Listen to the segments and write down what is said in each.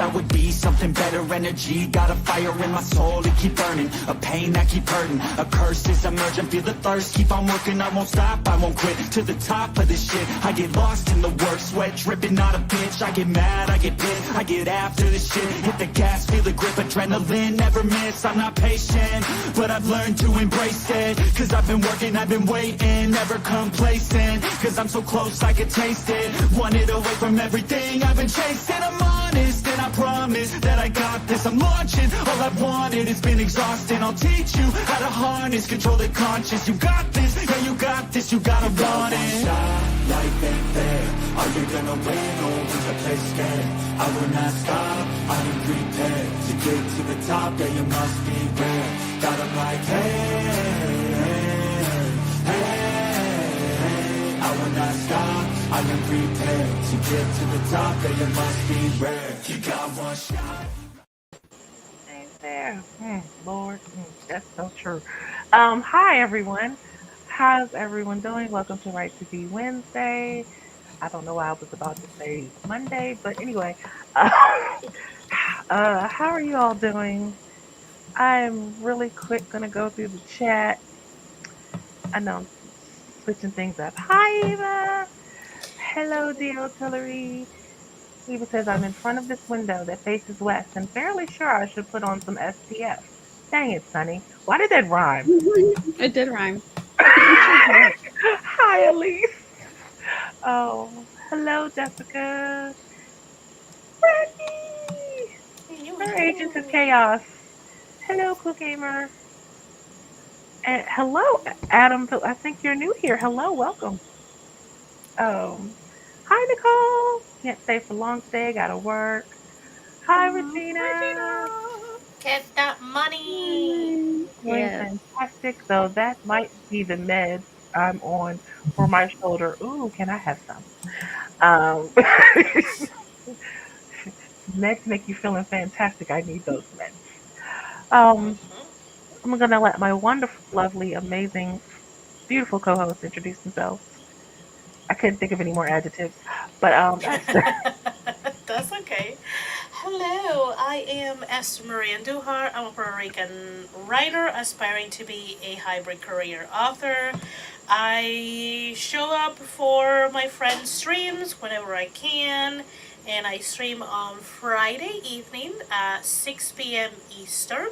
I would be something better, energy, got a fire in my soul to keep burning, a pain that keep hurting, a curse is emerging, feel the thirst, keep on working, I won't stop, I won't quit, to the top of this shit, I get lost in the work, sweat dripping, not a bitch, I get mad, I get pissed, I get after this shit, hit the gas, feel the grip, adrenaline, never miss, I'm not patient, but I've learned to embrace it, cause I've been working, I've been waiting, never complacent, cause I'm so close I could taste it, wanted away from everything I've been chasing, I'm honest, and I promise that I got this, I'm launching, all I've wanted, it's been exhausting, I'll teach you how to harness, control the conscious, you got this, yeah you got this, you gotta want it. Stop, life ain't fair, are you gonna win or will you play scared? I will not stop, I am prepared, to get to the top, yeah you must be rare, got 'em like hey, I will not stop, I am prepared, to get to the top, yeah you must be rare, you got one shot. Ain't there? Lord, that's so true. Hi everyone. How's everyone doing? Welcome to Right to Be Wednesday. I don't know why I was about to say Monday, but anyway, uh, how are you all doing? I'm really quick gonna go through the chat. I know I'm switching things up. Hi Eva. Hello, dear Tillery. Eva says I'm in front of this window that faces west and fairly sure I should put on some SPF. Dang it, Sonny. Why did that rhyme? It did rhyme. Hi, Elise. Oh, hello, Jessica. Brandy. Her agent is chaos. Hello, Cool Gamer. And hello, Adam. I think you're new here. Hello, welcome. Hi, Nicole. Can't stay for long today. Gotta work. Hi, Regina. Get that money. Doing Yes. fantastic. So that might be the meds I'm on for my shoulder. Ooh, can I have some? Um, meds make you feeling fantastic. I need those meds. Um, I'm gonna let my wonderful, lovely, amazing, beautiful co-hosts introduce themselves. I couldn't think of any more adjectives, but Esther. That's okay. Hello, I am Esther Marie Andújar. I'm a Puerto Rican writer aspiring to be a hybrid career author. I show up for my friends' streams whenever I can, and I stream on Friday evening at 6 p.m. Eastern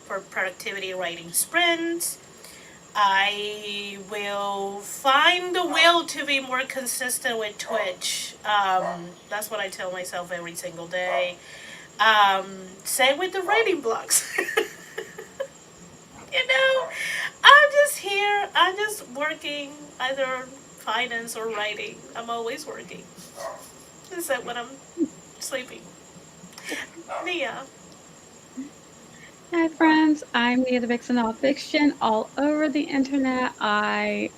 for productivity writing sprints. I will find the will to be more consistent with Twitch. That's what I tell myself every single day. Same with the writing blocks. you know, I'm just here. I'm just working, either finance or writing. I'm always working. Except when I'm sleeping. Nia. Hi, friends. I'm Nia the Vixen of Fiction all over the internet. I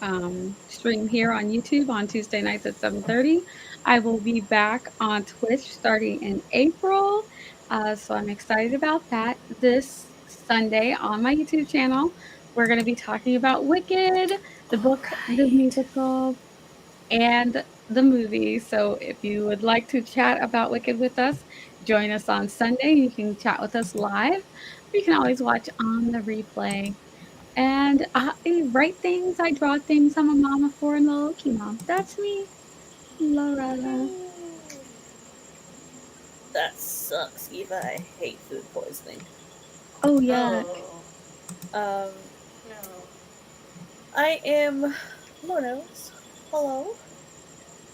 stream here on YouTube on Tuesday nights at 7:30. I will be back on Twitch starting in April. So I'm excited about that. This Sunday on my YouTube channel, we're going to be talking about Wicked, the book, the musical, and the movie. So if you would like to chat about Wicked with us, join us on Sunday. You can chat with us live. You can always watch on the replay. And I write things, I draw things. I'm a mama for and the low-key mom. That's me, Laura. That sucks, Eva. I hate food poisoning. Oh, yuck. Oh, Um, no. I am Monos. Hello.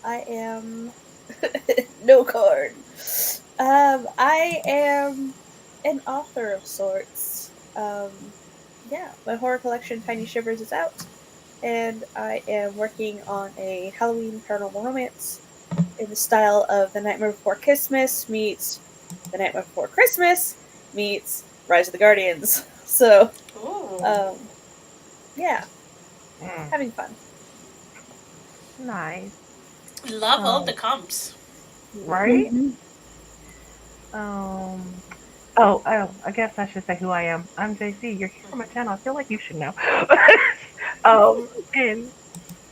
I am no card. I am an author of sorts. Yeah, my horror collection Tiny Shivers is out, and I am working on a Halloween paranormal romance in the style of The Nightmare Before Christmas meets The Nightmare Before Christmas meets Rise of the Guardians. So, Ooh. yeah, Mm, having fun. nice. Love all the Um, comps. right? Mm-hmm. Um. Oh, I guess I should say who I am. I'm JC. You're here on my channel. I feel like you should know. And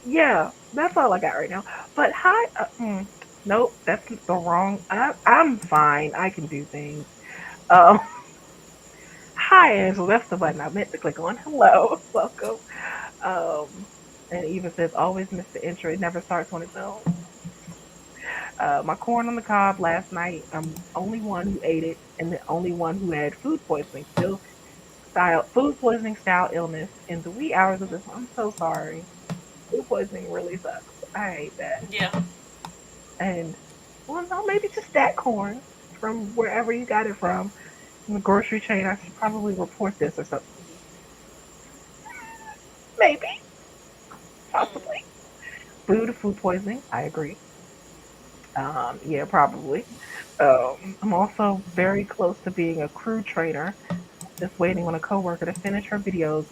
yeah, that's all I got right now. But hi, Nope, that's the wrong. I'm fine. I can do things. Um, hi, Angela. That's the button I meant to click on. Hello, welcome. Um, and it even says always miss the intro. It never starts on its own. My corn on the cob last night. I'm only one who ate it, and the only one who had food poisoning style illness in the wee hours of this. I'm so sorry. Food poisoning really sucks. I hate that. Yeah. And well, no, maybe just that corn from wherever you got it from in the grocery chain. I should probably report this or something. Maybe, Hmm. possibly. Food poisoning. I agree. Yeah, probably. I'm also very close to being a crew trainer. Just waiting on a coworker to finish her videos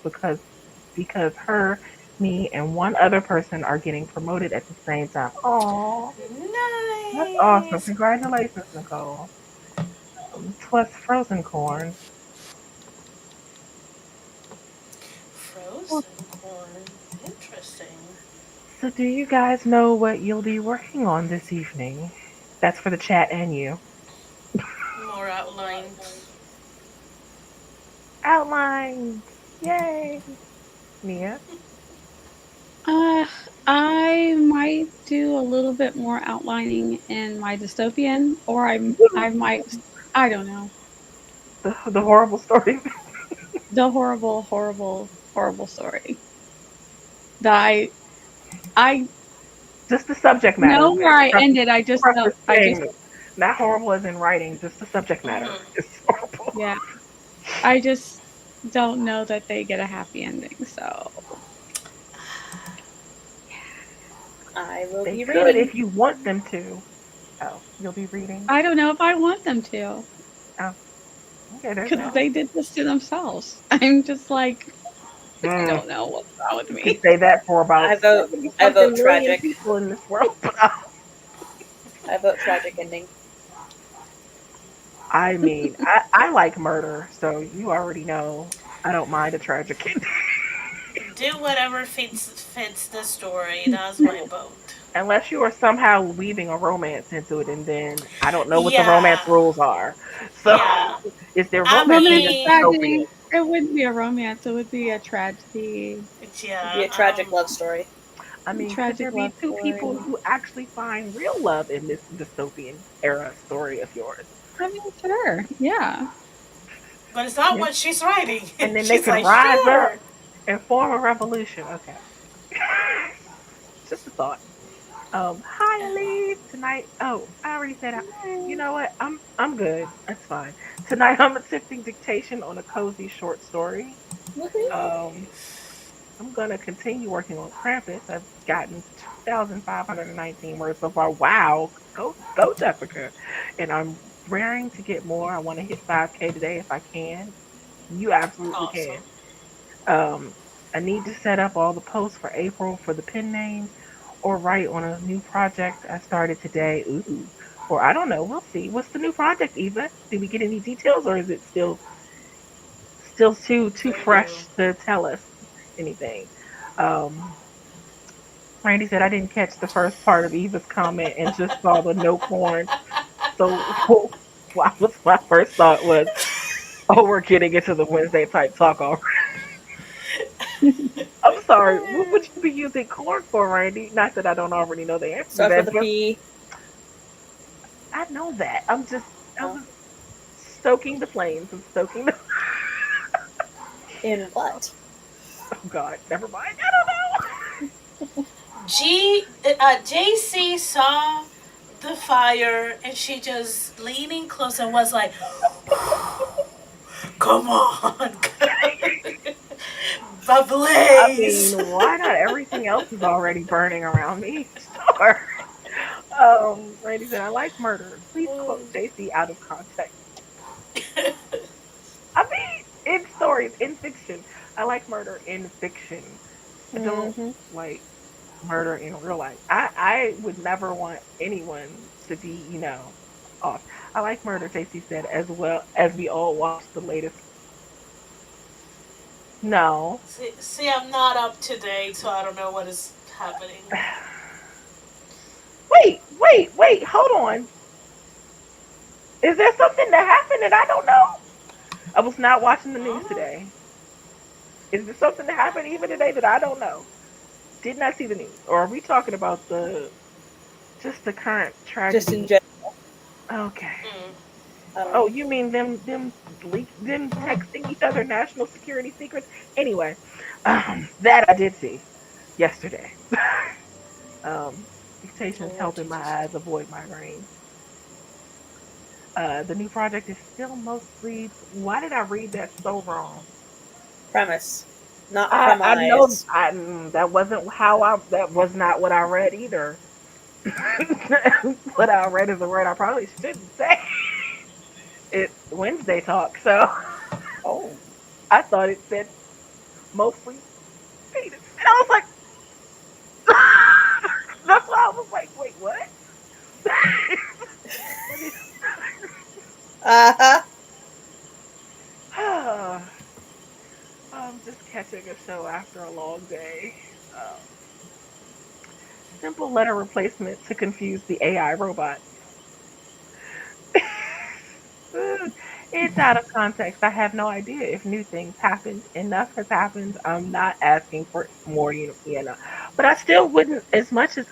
because her, me, and one other person are getting promoted at the same time. Oh, that's awesome! Nice. Congratulations, Nicole. Plus frozen corn. Frozen corn. Interesting. So, do you guys know what you'll be working on this evening? That's for the chat and you. More outlined. Outlines! Yay! Mia? Uh, I might do a little bit more outlining in my dystopian, or I might, I don't know, The horrible story. the horrible, horrible, horrible story that I Just the subject matter. know We where have to I ended. I just don't. preface I saying just that not horrible as in writing, just the subject matter. Hmm. It's horrible. yeah. I just don't know that they get a happy ending. So I will They be could reading. if you want them to. Oh, you'll be reading? I don't know if I want them to Oh, okay, there's because that. they did this to themselves. I'm just like I Mm, don't know what's wrong with you could me. say that for I about vote. 70 I vote something million tragic. people in this world. But I vote tragic ending. I mean, I like murder, so you already know I don't mind a tragic ending. Do whatever fits the story. That's my vote. Unless you are somehow weaving a romance into it, and then I don't know what the romance Yeah. rules are. So, Yeah. is there I romance in this Romantic mean, dystopian? tragedy. It wouldn't be a romance. It would be a tragedy, It'd be yeah. a tragic love story. I mean, could tragic there be love two people story. who actually find real love in this dystopian era story of yours? I mean, sure, yeah. But it's not Yeah. what she's writing. And then they She's could like, rise up sure. and form a revolution. Okay. Just a thought. Hi Elise. Tonight I already said you know what? I'm good. That's fine. Tonight I'm attempting dictation on a cozy short story. Woohoo! Um I'm gonna continue working on Krampus. I've gotten 2,519 words so far. Wow. Go Jessica. And I'm raring to get more. I want to hit 5K today if I can. You absolutely can. Awesome. Um, I need to set up all the posts for April for the pen names or write on a new project I started today. Ooh. Or I don't know. We'll see. What's the new project, Eva? Did we get any details or is it still too Too new. fresh to tell us anything? Um, Randy said I didn't catch the first part of Eva's comment and just saw the no corn. So my first thought was, oh, we're getting into the Wednesday type talk already. I'm sorry. What would you be using corn for, Randy? Not that I don't already know the answer to Start with that, a but P. I know that. I Oh. was stoking the flames and stoking the. In what? Oh God, never mind. I JC saw the fire and she just leaning close and was like, come on. I Blaze. mean, why not? Everything else is already burning around me. Sure. Randy said I like murder. Please quote JC out of context. I mean, in stories, in fiction. I like murder in fiction. I don't Mm-hmm. like murder in real life. I would never want anyone to be, off. I like murder, JC said, as well as we all watch the latest. No. See, I'm not up to date, so I don't know what is happening. Wait, wait, hold on. Is there something that happened that I don't know? I was not watching the news Uh-huh. today. Is there something that happened even today that I don't know? Did not see the news. Or are we talking about the just the current Just in tragedy? general. Okay. Mm. Oh, Um, you mean them texting each other national security secrets? Anyway, that I did see yesterday. Dictation is Oh, helping my Jesus. eyes avoid migraines. The new project is still mostly. Why did I read that so wrong? premise, not I know premise. that wasn't how I. That was not what I read either. What I read is a word I probably shouldn't say. It's Wednesday talk, so Oh. I thought it said mostly penis, and I was like, that's why I was like, wait, what? What is? Uh-huh. I'm just catching a show after a long day. Um, Simple letter replacement to confuse the AI robots. It's out of context. I have no idea if new things happened. Enough has happened. I'm not asking for more, but I still wouldn't. As much as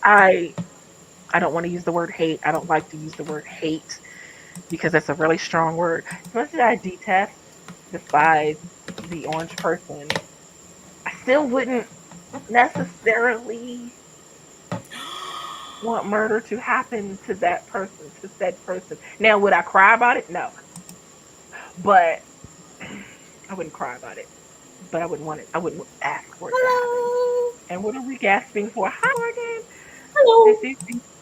I don't want to use the word hate. I don't like to use the word hate because that's a really strong word. As much as I detest, despise the orange person, I still wouldn't necessarily want murder to happen to that person, to said person. Now, would I cry about it? No, but I wouldn't cry about it. But I wouldn't want it. I wouldn't ask for it to happen. Hello. And what are we gasping for? Hi, Morgan. Hello.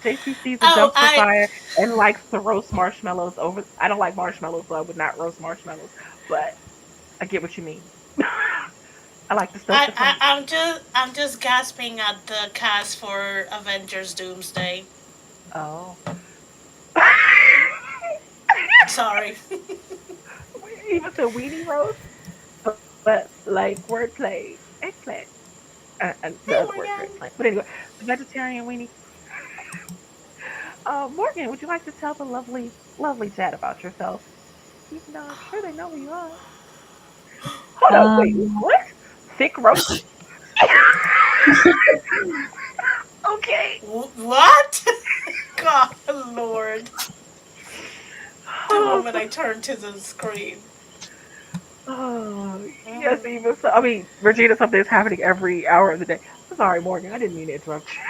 JC sees a Oh, dumpster fire and likes to roast marshmallows over. I don't like marshmallows, so I would not roast marshmallows. But I get what you mean. I like to stoke the fire. I'm just gasping at the cast for Avengers Doomsday. Oh. Sorry. Even to weenie roast, but like wordplay, eggplant. And the Hey, other word for Morgan. eggplant. But anyway, the vegetarian weenie. Morgan, would you like to tell the lovely, lovely chat about yourself? Even though I'm sure they know who you are. Hold up, wait, Um, what? Thick roast? Okay. What? God, Lord. The Oh, moment I turn to the screen. oh, yes, Mm. even so. I mean, Regina, something's happening every hour of the day. I'm sorry, Morgan. I didn't mean to interrupt you.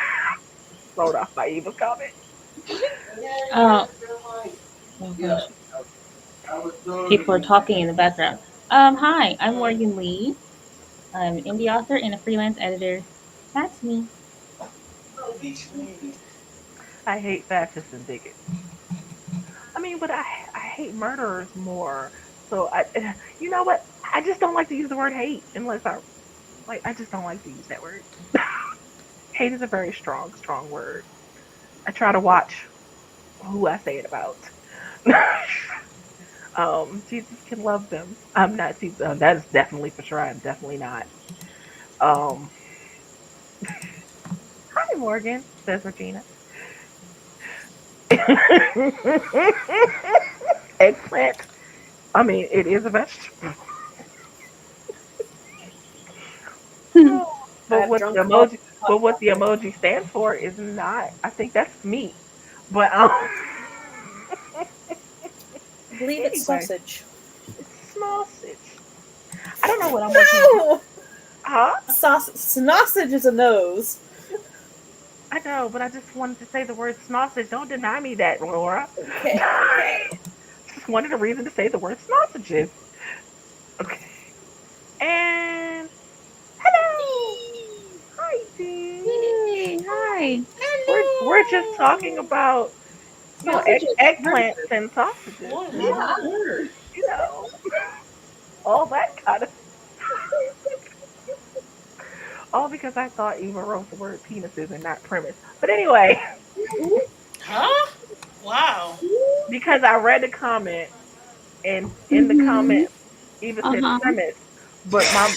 Thrown off by Eva's comment. oh, oh gosh, people are talking in the background. Hi, I'm Mm. Morgan Lee. I'm an indie author and a freelance editor. That's me. I hate fascists and bigots. I mean, but I hate murderers more. So you know what? I just don't like to use the word hate unless I like. I just don't like to use that word. Hate is a very strong word. I try to watch who I say it about. Jesus can love them. I'm not. That is definitely for sure. I'm definitely not. Um, Hi, Morgan, says Regina. Eggplant. I mean, it is a vegetable. Oh, but I've what the drunk all emoji, the hot but what the chocolate. emoji stands for is not. I think that's meat. But I believe it's anyway, sausage. it's sausage. I don't know what I'm working on. No! Huh? Sausage is a nose. I know, but I just wanted to say the word sausage. Don't deny me that, Laura. Okay, okay. Just wanted a reason to say the word sausages. Okay. And hello. Hi, Dee. Yay! Hi. We're just talking Hello. about Sausages. eggplants and sausages, What and word? you know all that kind of all because I thought Eva wrote the word penises and not premise. But anyway, Huh? Wow. because I read the comment and in the Mm-hmm. comment Eva said Uh-huh. premise, but my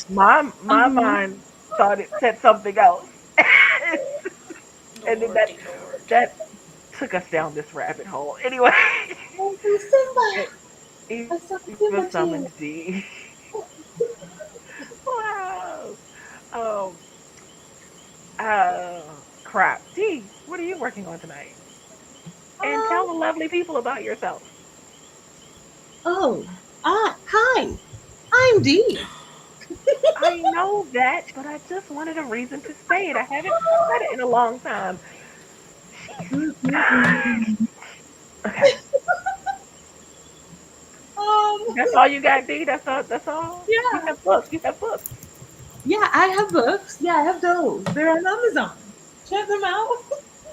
Uh-huh. mind thought it said something else, and then Lordy Lord. that took us down this rabbit hole. Anyway, Uncle Simba, I saw Eva Simba to summoned you. D. Wow. Um. Crap. D. What are you working on tonight? And tell Um, the lovely people about yourself. Oh, hi. I'm Dee. I know that, but I just wanted a reason to say it. I haven't said it in a long time. Mm-mm-mm. Okay. Um, That's all you got, D? That's all? That's all? You yeah, have books. You have books. yeah, I have books. Yeah, I have those. They're on Amazon. Check them out.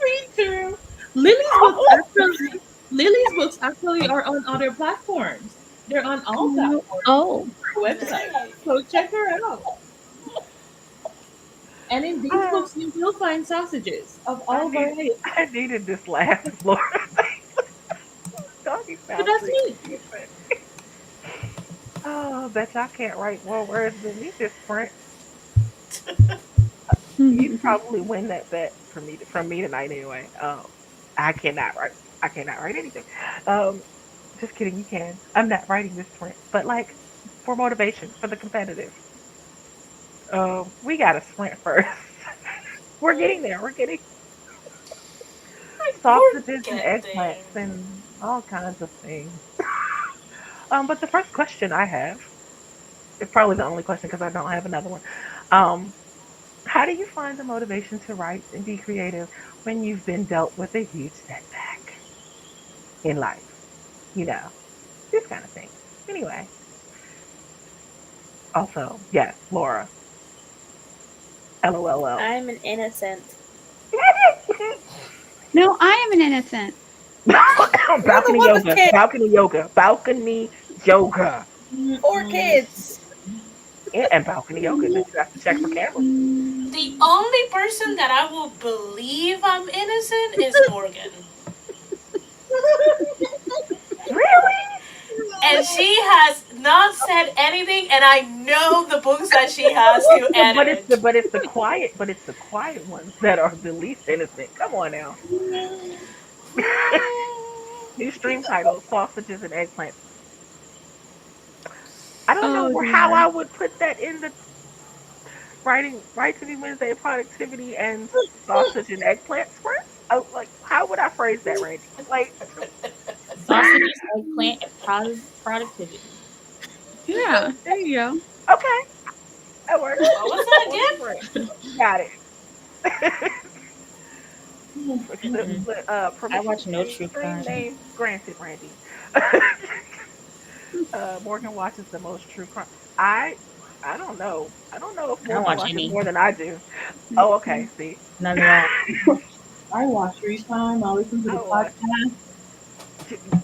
Read through. Lily's books Oh, actually, Lily's books actually are on other platforms. They're on all Oh, platforms oh. on our website. So check her out. And in these uh, books, you will find sausages of I all need. varieties. I needed this laugh, Laura. Doggy But sounds that's pretty me. decent. Oh, bet y'all can't write more words than me this sprint. You'd probably win that bet from me tonight anyway. I cannot write. I cannot write anything. Um, just kidding. You can. I'm not writing this sprint, but like for motivation, for the competitive. We got to sprint first. We're getting there. We're getting We're sausages and getting there. eggplants and all kinds of things. But the first question I have is probably the only question because I don't have another one. Um, how do you find the motivation to write and be creative when you've been dealt with a huge setback in life? You know, this kind of thing. Anyway, also, yes, Laura. LOLL. I'm an innocent. No, I am an innocent. You're the Balcony one with yoga. kids Balcony yoga. Balcony yoga. or Mm-mm. kids. And balcony yoga. Then you have to check for cameras. The only person that I will believe I'm innocent is Morgan. Really? And she has not said anything, and I know the books that she has to edit. But it's the quiet ones that are the least innocent. Come on now. New stream title: Sausages and Eggplants. I don't know Oh how dear. I would put that in the writing right to be Wednesday productivity and sausage and eggplant sprints. Oh, like how would I phrase that, Randy? Like Sausages, eggplant, and productivity. Yeah, there you go. okay, that works. What was that For the again? sprint. Got it. Mm-mm. I Permission to watch no change true stream crime. name granted, Randy. Morgan watches the most true crime. I I don't know. I don't know if I don't Morgan watch watches any. more than I do. Oh, okay. See, None at all. I watch Free Time. I listen to the I watch. podcast.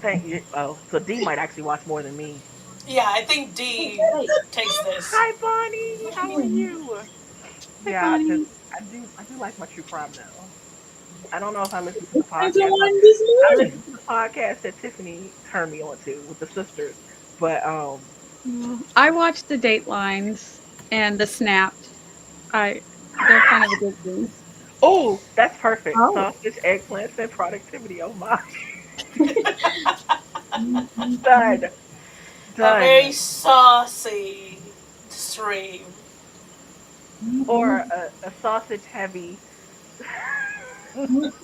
Thank you. Oh, so D might actually watch more than me. Yeah, I think Hey, D hey, takes this. Hi, Bonnie. watch How are me. you? Hi, Yeah, because Bonnie. I do like my true crime though. I don't know if I listen to the Listening to podcast. one this I listen morning. to the podcast that Tiffany turned me on to with the sisters, but Well, I watched the Datelines and the Snapped. I they're kind of addicting. oh, that's perfect. Oh. Sausage, eggplants, and productivity. Oh my, Mm-mm-mm. done, A done. very saucy stream. Or Mm-mm. a sausage heavy.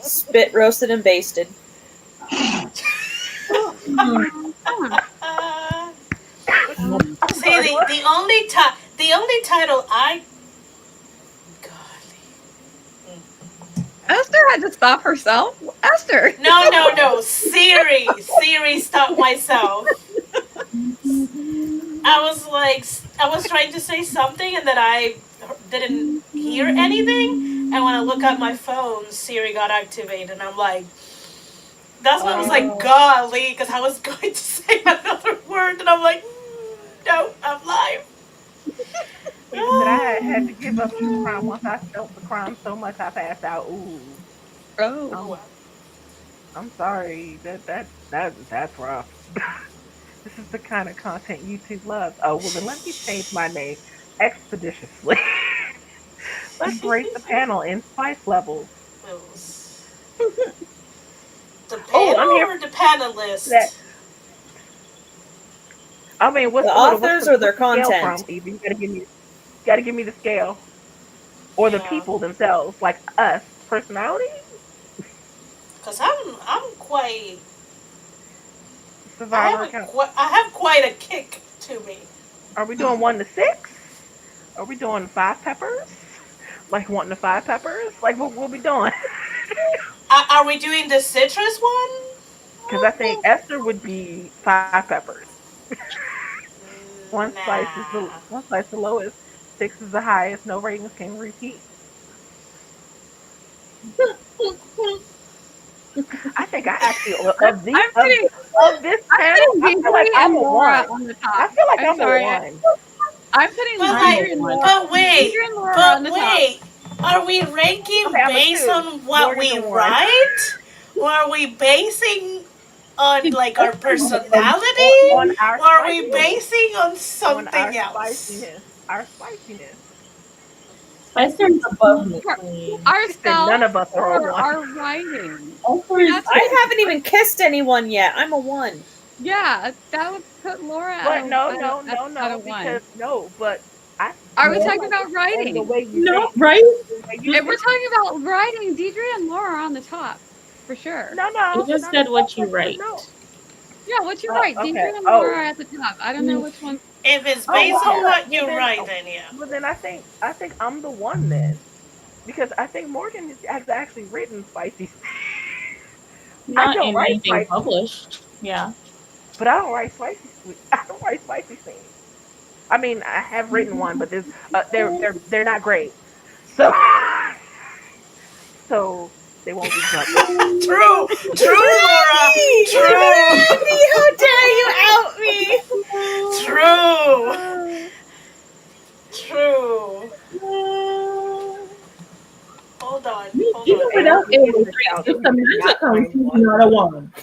Spit roasted and basted. Mm-mm. Huh. Uh, Um, I'm see, sorry. What? the only title I golly. Esther had to stop herself. Esther. No, no, no. Siri stopped myself. mm-mm-mm. I was like, I was trying to say something and then I didn't hear anything. And when I look at my phone, Siri got activated. And I'm like, that's why I was like, Oh, golly, because I was going to say another word. And I'm like, no, I'm live. people said I had to give up true crime once I felt the crime so much I passed out. Ooh, Oh. I'm Oh, I'm sorry. That's rough. This is the kind of content YouTube loves. Oh well, then let me change my name expeditiously. Let's rate the panel in spice levels. it was. The Oh, I'm panel here or the for that. panelist? I mean, The authors or their what's the scale from? content? Evie, gotta give me the scale, or the Yeah, people themselves, like us, personality, because I'm quite survivor account. I have quite a kick to me. Are we doing 1 to 6? Are we doing five peppers? Like 1 to 5 peppers? Like what we'll be doing? Are we doing the citrus one? Because I think Esther would be 5 peppers. Nah. One spice the lowest. 6 is the highest. No ratings can repeat. I think I actually of these I'm putting of this I'm panel, putting I feel like Deidre I'm and a Laura one. on the I top. feel like I'm I'm a sorry. one. I'm putting But I'm a Deidre like, and one. Laura. but wait, Deidre and Laura on but the top. wait. Are we Okay, ranking I'm a based two. on what Morgan's we a one. write, or are we basing on like our personality, On our or are we spiciness. basing on On our something else? spiciness. Our spiciness. Spicer is above me, For Queen. She said none ourselves of us are a or one. our writing. Esther See, is that's I haven't even kissed anyone yet. I'm a 1. yeah, that would put Laura But at a one. because no, but I Are we feel talking like about it's on the writing? way you No, think. right? The way you If we're think. talking about writing, Deidre and Laura are on the top for sure. You just said what you write. No. Yeah, what you write, Okay. Deidre and Laura Oh. are at the top. I don't know which one. If it's Oh based on what well you then write, then yeah. I think I'm the one then because I think Morgan has actually written spicy. I Not don't in write anything spicy, published. Yeah. but I don't write spicy sweet. I don't write spicy scenes. I mean, I have written one, but there's they're not great. So so they won't be published. True, true, Laura. Brandy! True, Brandy, how dare you out me? true, true. Hold on, hold Even on. They won't without be hidden AO3, accounts. if You Samantha cannot comes, find she's one. not a one.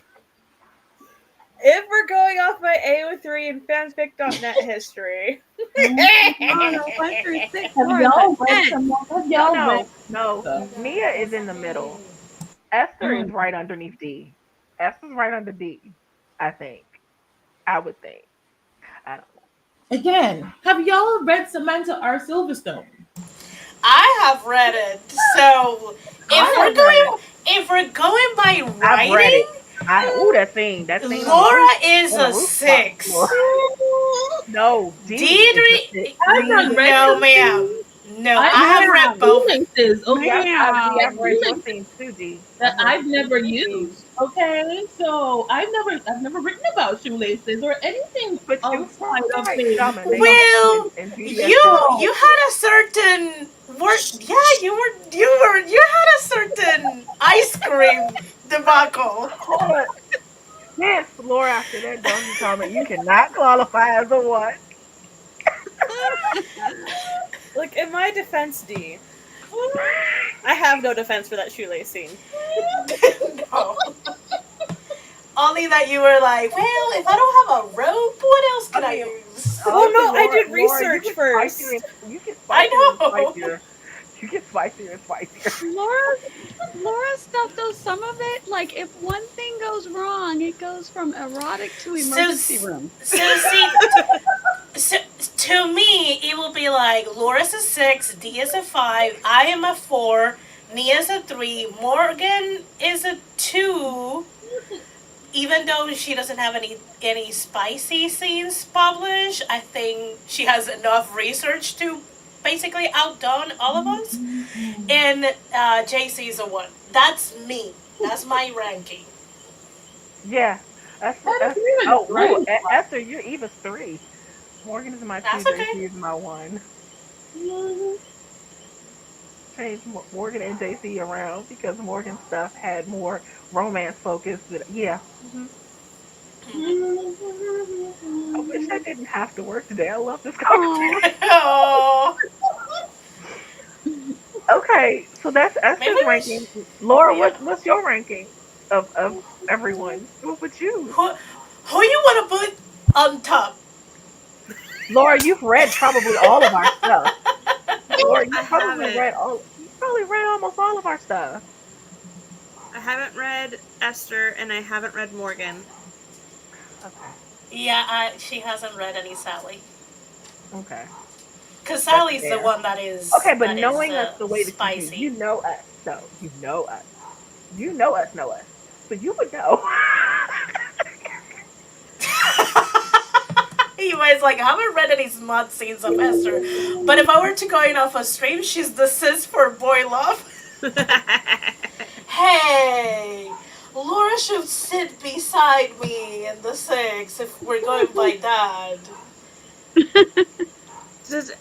If we're going off my AO3 and fanfic.net history. Oh no, 1 through 6, Have Laura's at y'all read 10. some? Have No, y'all read no. stuff? Nia is in the middle. Esther is Mm. right underneath D. Esther's right under D. I think. I would think. I don't know. Again, have y'all read Samantha R. Silverstone? I have read it. So I have read it. if we're going by I've read writing, it. That scene on the Laura roof, is on the a rooftop floor. 6. No, D is the six. I've D not is read No, ma'am. something. No, I I have have read both. shoelaces, Yep, okay? I've read your Damn. scene too, D. That I've read I've your scene never too, D. used. Okay, so I've never written about shoelaces or anything But you outside of tried things. domination Well, and you BDSM. No, you had a certain word. Yeah, you had a certain ice cream debacle. Hold on. Yes, Laura, after that donkey comment, you cannot qualify as a one. Look, in my defense, D, I have no defense for that shoelace scene. No. Only that you were like, well, if I don't have a rope, what else can I Okay, use? Well, no, I did Laura, research first. You get I spicier and know. spicier. You get spicier and spicier. Laura's stuff though, some of it, like if one thing goes wrong, it goes from erotic to emergency So, room. so see, so, to me, it will be like Laura's a 6, D is a 5, I am a 4, Nia's a 3, Morgan is a 2. Even though she doesn't have any spicy scenes published, I think she has enough research to basically outdone all of us. And JC is a 1. That's me. That's my ranking. Yeah. That's even oh, right. Esther, you're Eva's 3. Morgan is my 2, That's okay. JC is my 1. Change Morgan and JC around because Morgan's stuff had more romance focus. But yeah. I wish I didn't have to work today. I love this conversation. Aw. Oh, Okay, so that's maybe Esther's we ranking. Laura, yeah. what's your ranking of everyone? What would you? Who you want to put on top? Laura, you've read probably all of our stuff. Laura, I haven't. you probably read almost all of our stuff. I haven't read Esther, and I haven't read Morgan. Okay. Yeah, she hasn't read any Sally. Okay. Cause That's Sally's the fair. one Okay, but that is knowing us the way that you do, you spicy. know us, though. You know us. You know us. So you would know. You guys like I haven't read any smut scenes of Esther, but if I were to going off a stream, she's the sis for boy love. Hey, Laura should sit beside me in the six if we're going by that.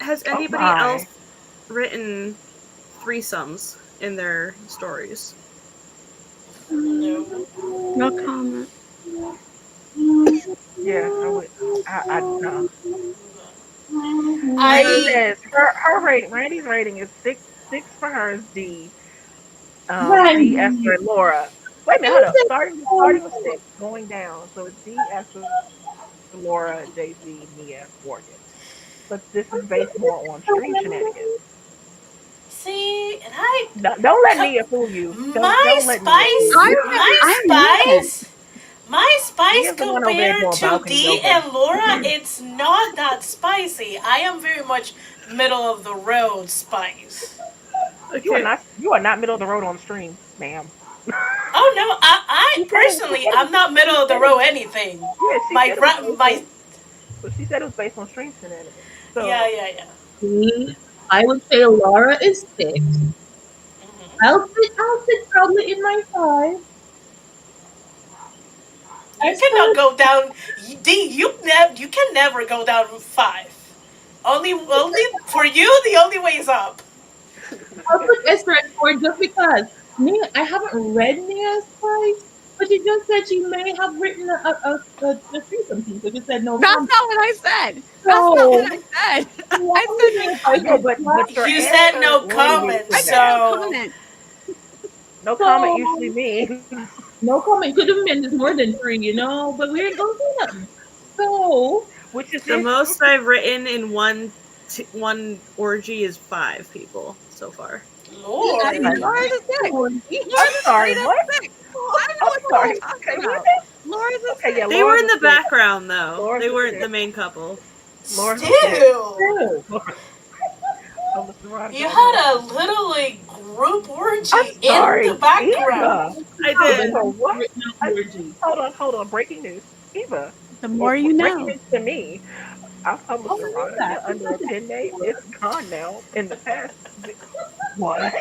Has Oh anybody else my. written threesomes in their stories? No. No comment. Yeah, I would. I no. Randy I says her rating. Randy's rating is six for her is D. D Esther Randy, and Laura. Wait a minute, hold you up. said Starting with six, going down. So it's D Esther, Laura, JC, Nia, Morgan. But this is based more on stream shenanigans. see, and I No, don't let co- Nia fool you. my Don't let Nia fool I'm you. I'm innocent. my spice Nia's the one over there compared doing to balcony D yoga. and Laura, it's not that spicy. I am very much middle of the road spice. Okay. You are not middle of the road on stream, ma'am. Oh no, I She said it. She personally said it. I'm not middle She of the said it road was. anything. Yeah, she My said it was gra- based my on. But she said it was based on stream shenanigans. yeah So yeah yeah. me. I would say Laura is 6. Hmm. I'll sit probably in my 5. You As cannot far go down. D, you can never go down 5. Only for you, the only way is up. I'll put Esther at 4 just because Nia, I haven't read Nia's spice, but she just said she may have written a threesome piece, but she said no That's comment. not what I said. That's not what So, I said. why I would said no Nia's spice yeah, is comment. but your You said answer no language comment, I was said that. no so comment. No comment usually So, means. no comment could have been more than 3, but we ain't gonna say nothing. So, Which is The it? most I've written in one orgy is 5 people so far. see, I Lord. never Laura's a written six. one. I'm Laura's a sorry. straight up What? six. I don't know I'm what you all sorry. talking Okay, what? about. Laura's a Okay, yeah, six. They were Laura's in a the six. background though. Laura's They a weren't six. the main couple. Laura's a six. Still, True. Laura, oh, Mr. you Veronica, no. had a little like group I'm orgy in the sorry. background. Eva. I Probably did. Eva, what? written out I, orgy. hold on. Breaking news. Eva. The more you Breaking know. news to me. I Oh, published I knew that. Veronica under a pen name. It's gone now. In the past. What?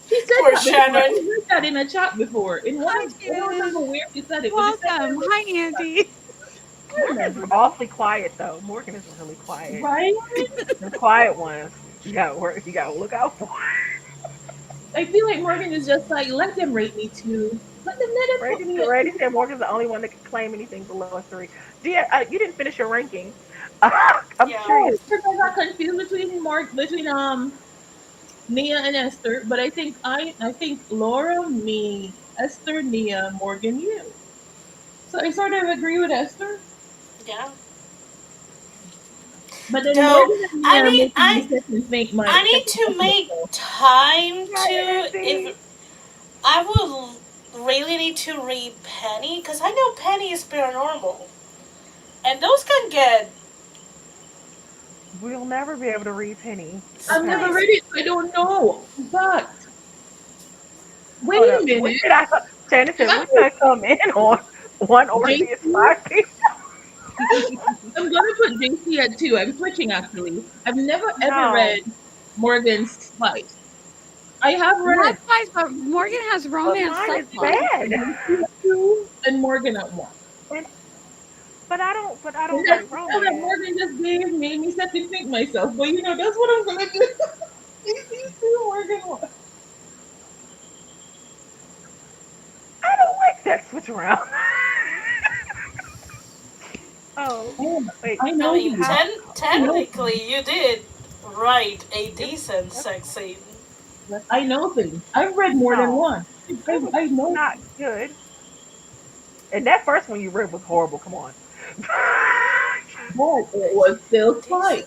She said Poor that before. I Shannon. heard that in a chat before. Hi, I don't remember Shannon. where she said it, but she said Welcome. that. Hi, Andy. I remember Morgan's that. awfully quiet though. Morgan is really quiet. Right? The quiet ones. You gotta work. You gotta look out for. I feel like Morgan is just like, let them rate me too. Let them put me at Randy said Morgan's the only one that can claim anything below a 3. Gia, you didn't finish your ranking. I'm Yeah. curious. because I got confused between Nia and Esther, but I think Laura, me, Esther, Nia, Morgan, you. So I sort of agree with Esther, Yeah. but then Though Morgan and I Nia are need making me make my I need second to guess make myself. time Hi, to Andy. if I would really need to read Penny because I know Penny is paranormal, and those can get We'll never be able to read Penny. I've never Okay. read spicy. it, so I don't know. But wait Hold a up. What minute, did I? Shannon said, I'm what did I come in on? One orgy is JC. 5 people. I'm gonna put JC at 2. I'm switching actually. I've never ever read No. Morgan's Spice. I have Not read spice, but Morgan has But romance mine is subplots. bad. JC at 2 and Morgan at 1. And, but I And don't that like spell that romance. Morgan just gave made me set to think myself. But that's what I'm gonna do. JC 2, Morgan 1. I don't like that switch around. Oh, Oh, wait. I I know mean, you. How? I What? know. technically, you did write a Yep. decent Yep. sex scene. I know things. I've read more than No. one. It was I know. not good. And that first one you read was horrible. Come on. But it was still Decent. Spice.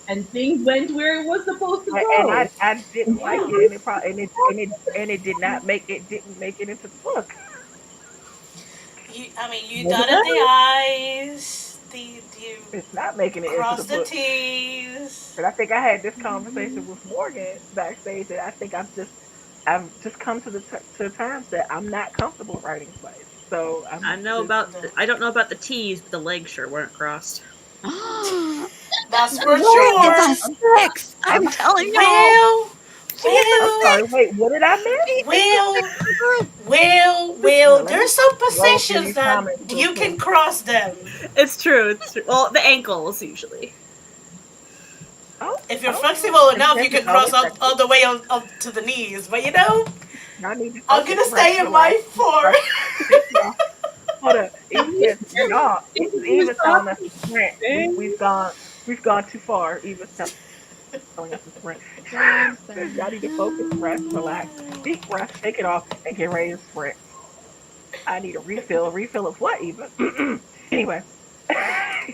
and things went where it was supposed to And go. I didn't like Yeah. it, and it probably and it didn't make it into the book. You Yes, it dotted the does. I's, you It's not making it into the crossed the book. T's. And I think I had this conversation with Morgan backstage that I think I've just come to to terms that I'm not comfortable writing plays. So I'm just I don't know about the T's, but the legs sure weren't crossed. That's for Lord, give sure. us six. I'm I'm telling y'all. Well, She is a I'm well, sorry. six. Wait, what did I miss? She is a six well, in the group. well. Let There's me some scroll through positions these that comments real you can quick. cross them. It's true. It's true. Well, the ankles usually. Oh, If you're oh, flexible and enough, you Prince is can cross always all sexy. the way up to the knees. But I need to I'm focus, gonna rest, stay in relax, my four. take it off. Hold up. Eva says, If no, this is you Eva telling stop us to sprint. saying We've gone too far. Eva's telling us to sprint. Dun, Says dun, y'all need to focus, rest, relax, dun. deep breath, shake it off, and get ready to sprint. I need a refill. A refill of what, Eva? Anyway.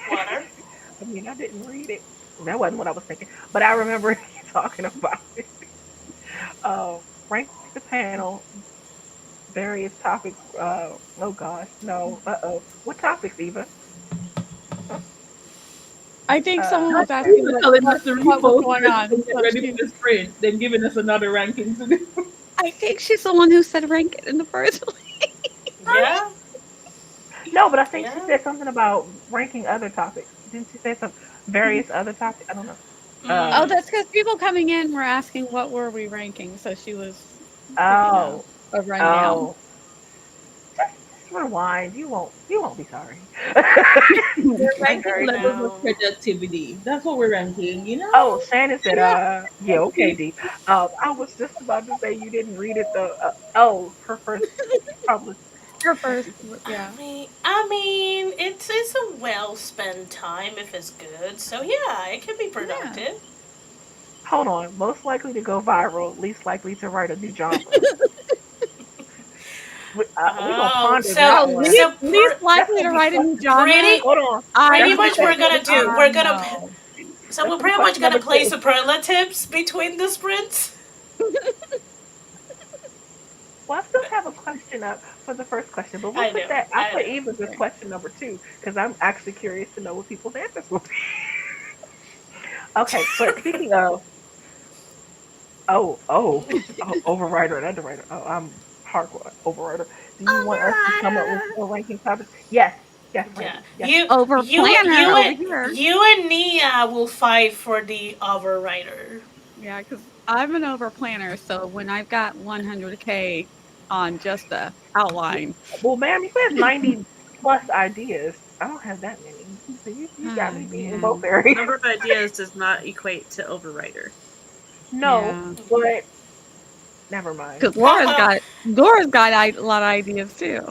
Water. I mean, I didn't read it. That wasn't what I was thinking. But I remember you talking about it. Rank the panel, various topics. Oh gosh, no. What topics, Eva? I think someone was Let's you asking were telling us to what was refocus going on. and get So ready for the sprint, then giving us another ranking to do. I think she's the one who said rank it in the first place. Yeah, no, but I think she yeah. said something about ranking other topics. Didn't she say some various other topics? I don't know. Oh, Mm. Um. that's because people coming in were asking what were we ranking. So she was giving Oh. a rundown. Oh. Just rewind. You won't be sorry. We're I ranking never levels of know. productivity. That's what we're ranking, you Oh, know? Shannon said, yeah, okay, D. I was just about to say you didn't read it though. Her first published. Her Let's first, see. yeah. It's a well spent time if it's good. So yeah, it can be Yeah. productive. Hold on. Most likely to go viral, least likely to write a new genre. We gonna Oh, ponder so that Oh, one. least, so least That's likely gonna to be write a new question. genre. pretty Hold on. I That's pretty gonna be much we're question gonna number two. do. We're gonna no. so That's we're gonna be pretty much question gonna number play two. superlatives between the sprints. Well, I still have a question up for the first question, but we'll I put know, that. I'll I put know. Eva's as Okay. question number two because I'm actually curious to know what people's answers will be. Okay, but speaking of overwriter and underwriter. Oh, I'm hardcore overwriter. Do you want us to come up with Underwriter. more ranking topics? Yes, yes, Yeah, Randy. Yes. Over planner over here. you and Nia will fight for the overwriter. Yeah, because I'm an over planner. So when I've got 100K on just the outline, Well, ma'am, you had 90 plus ideas. I don't have that many. So you got oh me beat in both man, areas. Number of ideas does not equate to overwriter. No, yeah. but never mind. Because Laura's got a lot of ideas too.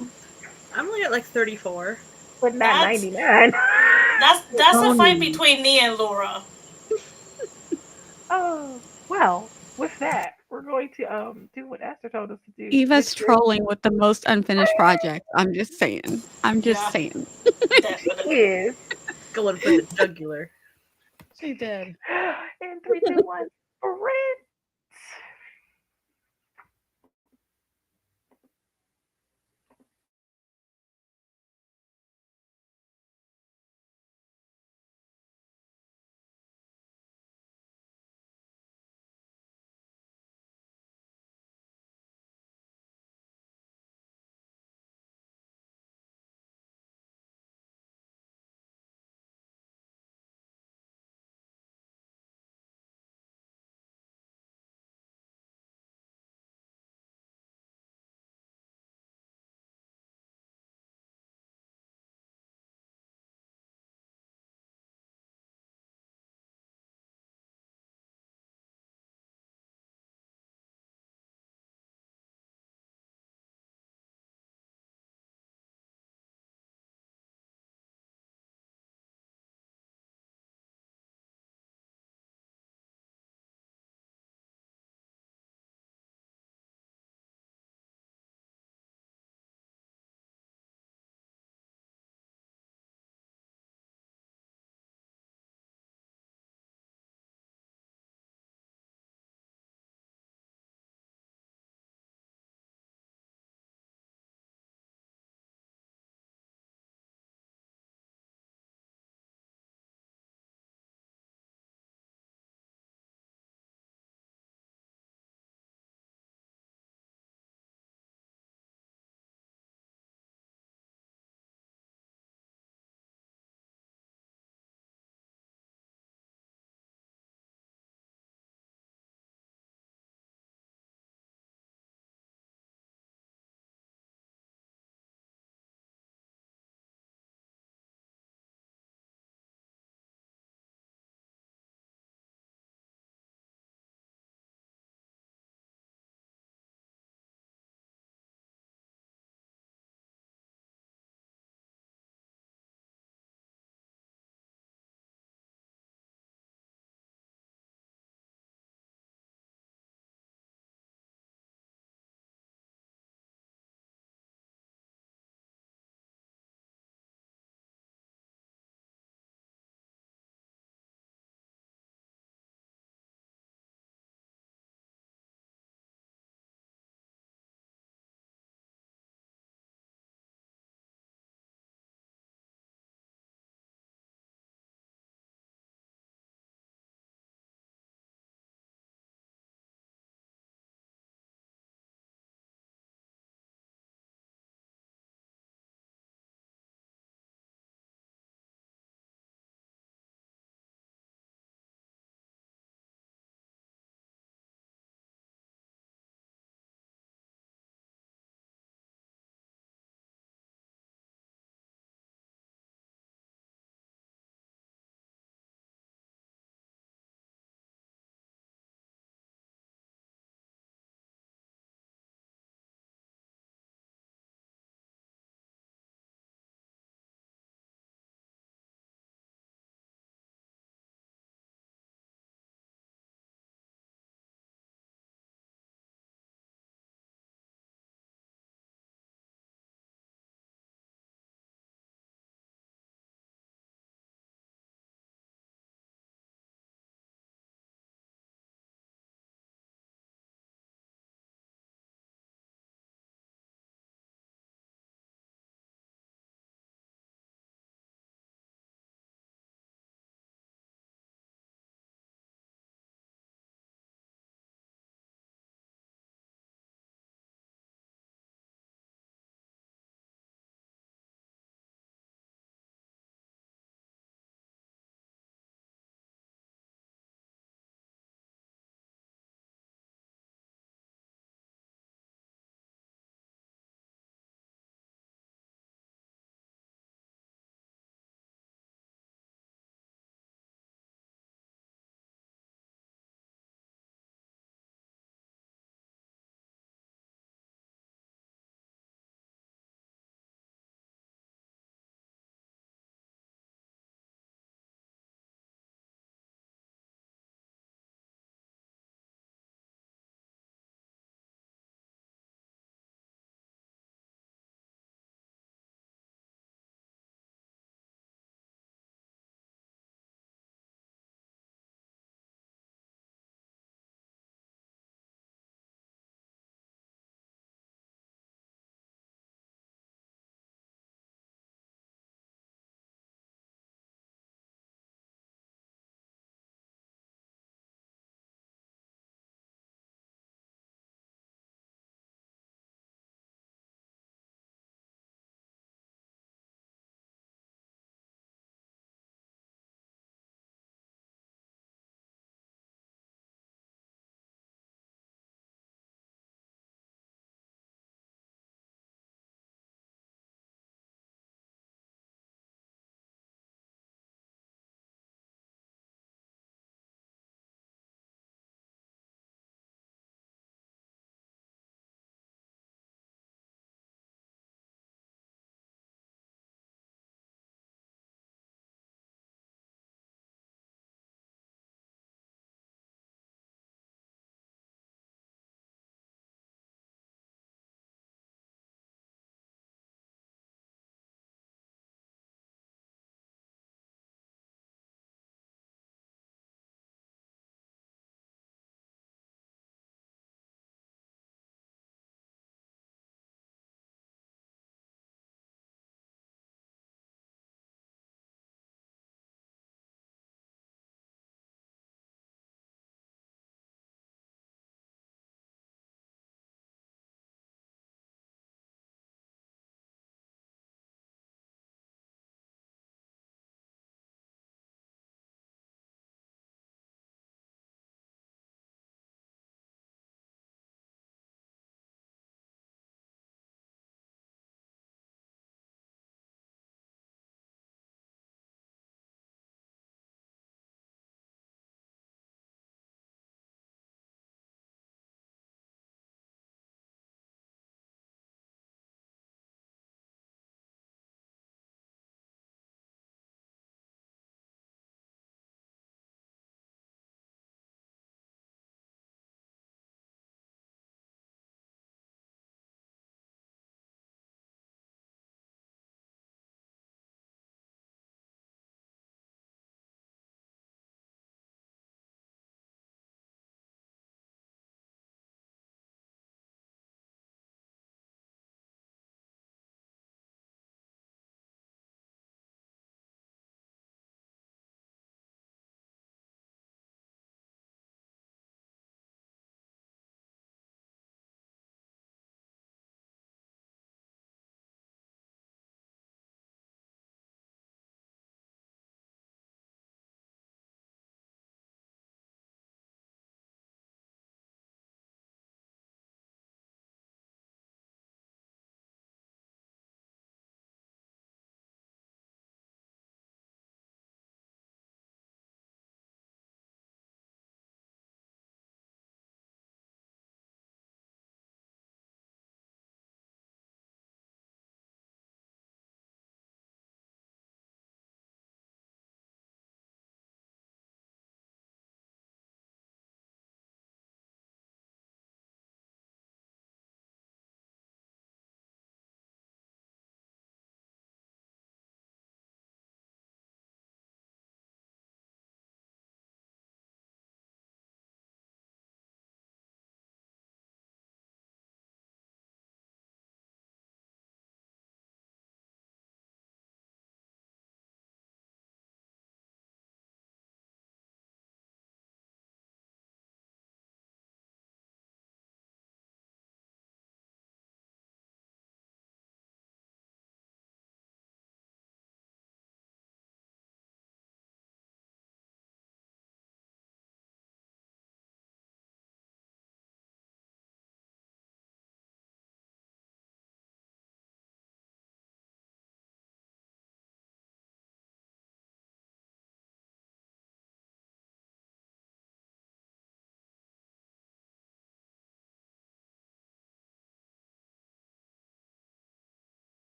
I'm only at like 34. But not that's 99. that's a Oh fight no. between Nia and Laura. Oh, well, with that, we're going to do what Esther told us to do, which Eva's is trolling with the most unfinished project. I'm just saying. I'm just Yeah, saying. she definitely. is Going for the jugular. She did. in 3, 2, 1. Red.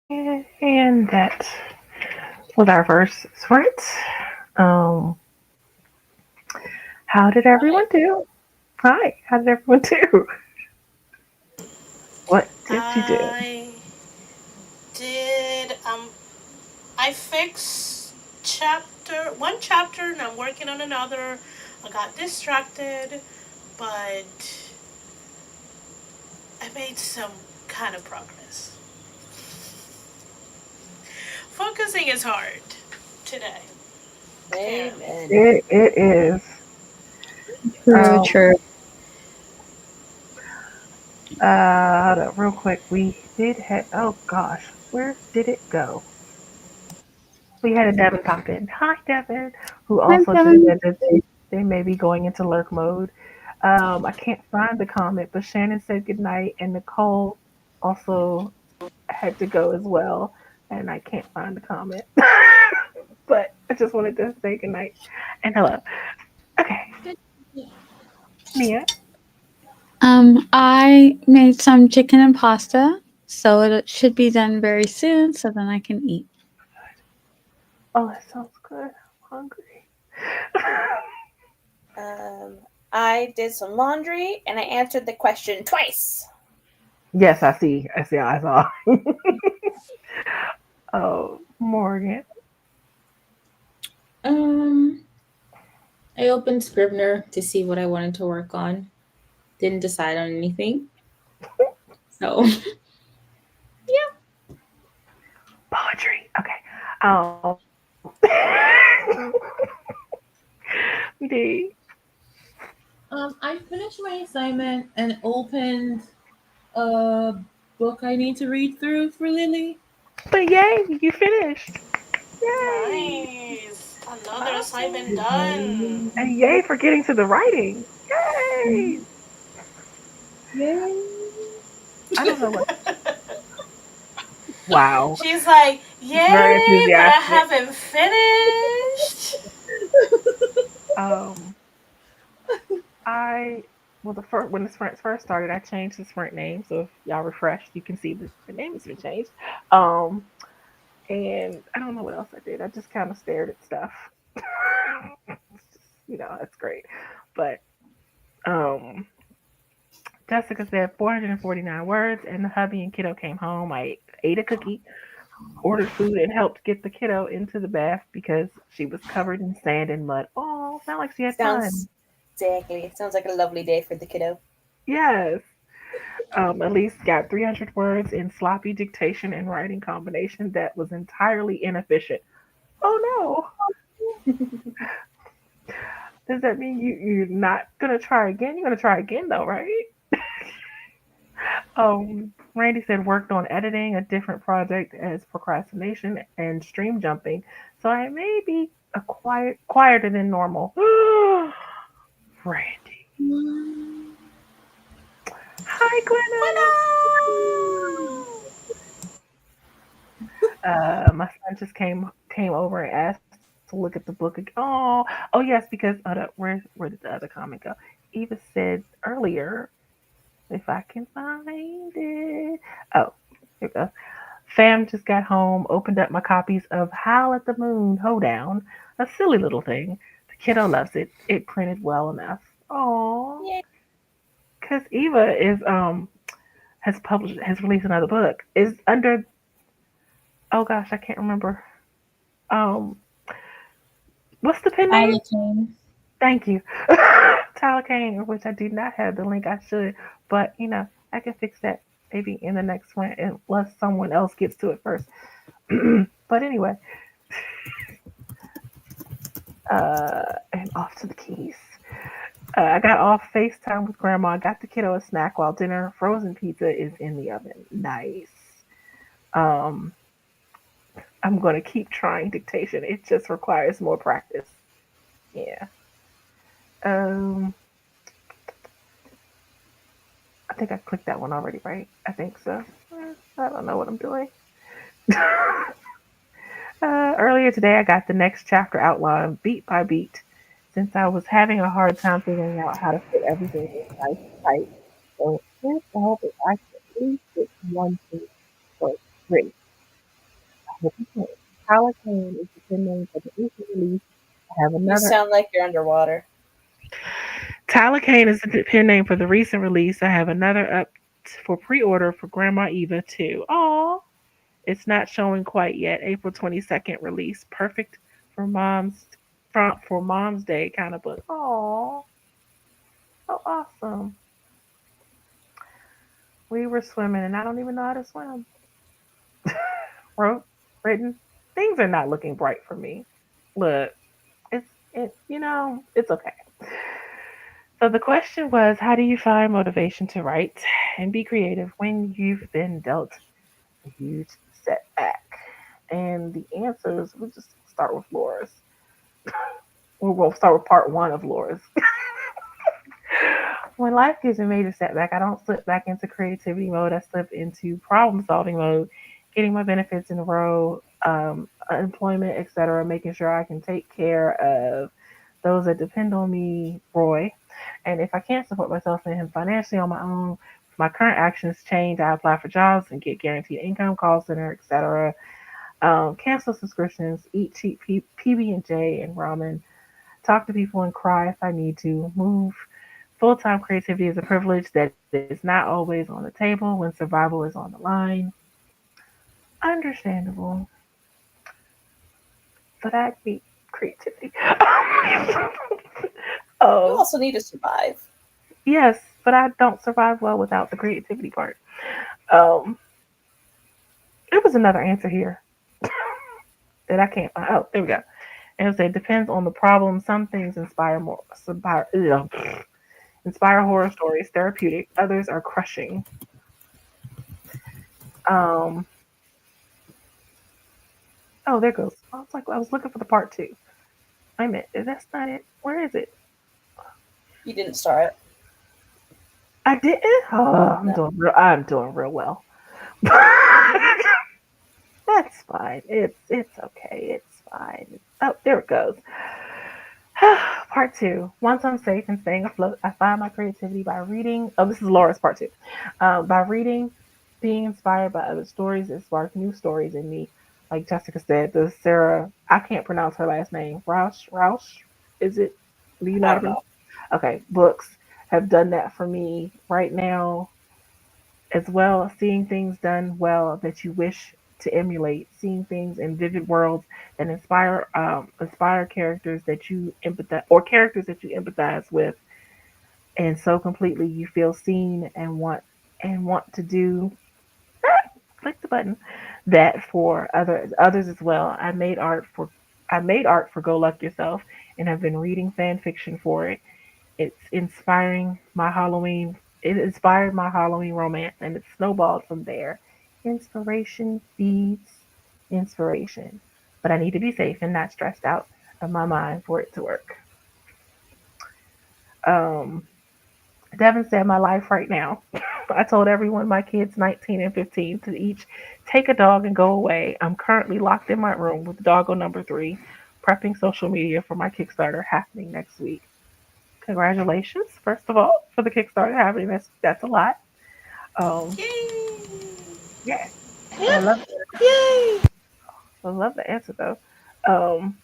And that was our first sprint. Um, how did everyone do? Hi, how did everyone do? What did you do? I did I fixed one chapter and I'm working on another. I got distracted, but I made some kind of progress. Focusing is hard today, apparently. Amen. It is. True, Um, true. hold up, real quick. We did have. Oh gosh, where did it go? We had a Devin pop in. Hi, Devin, who Hi, also just Kevin. said that they may be going into lurk mode. I can't find the comment, but Shannon said goodnight, and Nicole also had to go as well, and I can't find the comment. But I just wanted to say goodnight and hello. Okay, Mia. I made some chicken and pasta, so it should be done very soon, so then I can eat. Oh, that sounds good. I'm hungry. Um, I did some laundry and I answered the question twice. Yes, I see. I see. I saw. Oh, Morgan. Um, I opened Scrivener to see what I wanted to work on. Didn't decide on anything. So Poetry. Okay. Um. D. I finished my assignment and opened a book I need to read through for Lily. But yay, you finished. Yay. Nice. Another assignment Awesome. done. And yay for getting to the writing. Yay. Yay! I don't know what. Wow. She's like, Very yay, but I enthusiastic. haven't finished. Um, I well the first when the sprints first started, I changed the sprint name. So if y'all refreshed, you can see the name has been changed. Um, and I don't know what else I did. I just kind of stared at stuff. That's great. But um, Jessica said 449 words, and the hubby and kiddo came home. I ate a cookie, ordered food, and helped get the kiddo into the bath because she was covered in sand and mud. Oh, sound like she had fun. Sounds exactly. It sounds like a lovely day for the kiddo. Yes. Elise got 300 words in sloppy dictation and writing combination that was entirely inefficient. Oh no. Does that mean you're not gonna try again? You're gonna try again though, right? Randy said worked on editing a different project as procrastination and stream jumping, so I may be quieter than normal. Randy. Hi, Gwynna. My son just came over and asked to look at the book again. Oh yes, because where did the other comment go? Eva said earlier, if I can find it. Oh, here we go. Fam just got home, opened up my copies of Howl at the Moon Hoedown, a silly little thing. The kiddo loves it. It printed well enough. Oh, Yay. because Eva is has released another book. Is under oh gosh, I can't remember. Um, what's the pen name? Tyler Kane. Thank you, Tyler Kane. Which I do not have the link. I should, but I can fix that maybe in the next one unless someone else gets to it first. But anyway, and off to the keys. I got off FaceTime with Grandma. I got the kiddo a snack while dinner. Frozen pizza is in the oven. Nice. Um, I'm going to keep trying dictation. It just requires more practice. Yeah. Um, I think I clicked that one already, right? I think so. I don't know what I'm doing. Earlier today, I got the next chapter outline beat by beat. Since I was having a hard time figuring out how to fit everything in nice and tight, so with the hope that I can at least get one thing written. Hurricane is the pen name for the recent release. I have You another. sound like you're underwater. Talakane is the pen name for the recent release. I have another up for pre-order for Grandma Eva too. Oh, it's not showing quite yet. April 22nd release. Perfect for Mom's Day kind of book. Oh, so awesome. We were swimming and I don't even know how to swim. Wrote, written. Things are not looking bright for me. Look, it's okay. So the question was, how do you find motivation to write and be creative when you've been dealt a huge setback? And the answers, we'll just start with Laura's. We'll start with part one of Laura's. When life gives me a major setback, I don't slip back into creativity mode. I slip into problem solving mode, getting my benefits in a row, employment, etc., making sure I can take care of those that depend on me, Roy. And if I can't support myself and him financially on my own, my current actions change. I apply for jobs and get guaranteed income, call center, etc. Cancel subscriptions, eat cheap PB and J and ramen, talk to people and cry if I need to, move. Full time creativity is a privilege that is not always on the table when survival is on the line. Understandable, but I need creativity. You Oh, also need to survive. yes, but I don't survive well without the creativity part. Um, there was another answer here that I can't find. Oh, there we go. And it said depends on the problem. Some things inspire horror stories, therapeutic. Others are crushing. Um, oh, there goes. I was looking for the part two. Wait a minute, that's not it. Where is it? You didn't start it. I didn't. Oh, No. I'm doing real well. That's fine. It's okay. It's fine. Oh, there it goes. Part two. Once I'm safe and staying afloat, I find my creativity by reading. Oh, this is Laura's part two. By reading, being inspired by other stories, it sparks new stories in me. Like Jessica said, the Sarah, I can't pronounce her last name. Roush, is it? Do you know I how to don't pronounce? know. Okay, books have done that for me right now as well. Seeing things done well that you wish to emulate, seeing things in vivid worlds that inspire characters that you empathize with, and so completely you feel seen and want to do click the button that for others as well. I made art for Go Luck Yourself and have been reading fan fiction for it. It's inspiring my Halloween. It inspired my Halloween romance, and it snowballed from there. Inspiration feeds inspiration, but I need to be safe and not stressed out of my mind for it to work. Um, Devin said, "My life right now." I told everyone, my kids 19 and 15, to each take a dog and go away. I'm currently locked in my room with doggo number three, prepping social media for my Kickstarter happening next week. Congratulations, first of all, for the Kickstarter happening. That's a lot. Um, Yay! yeah, but Yep. I Yay! love the answer though. Um,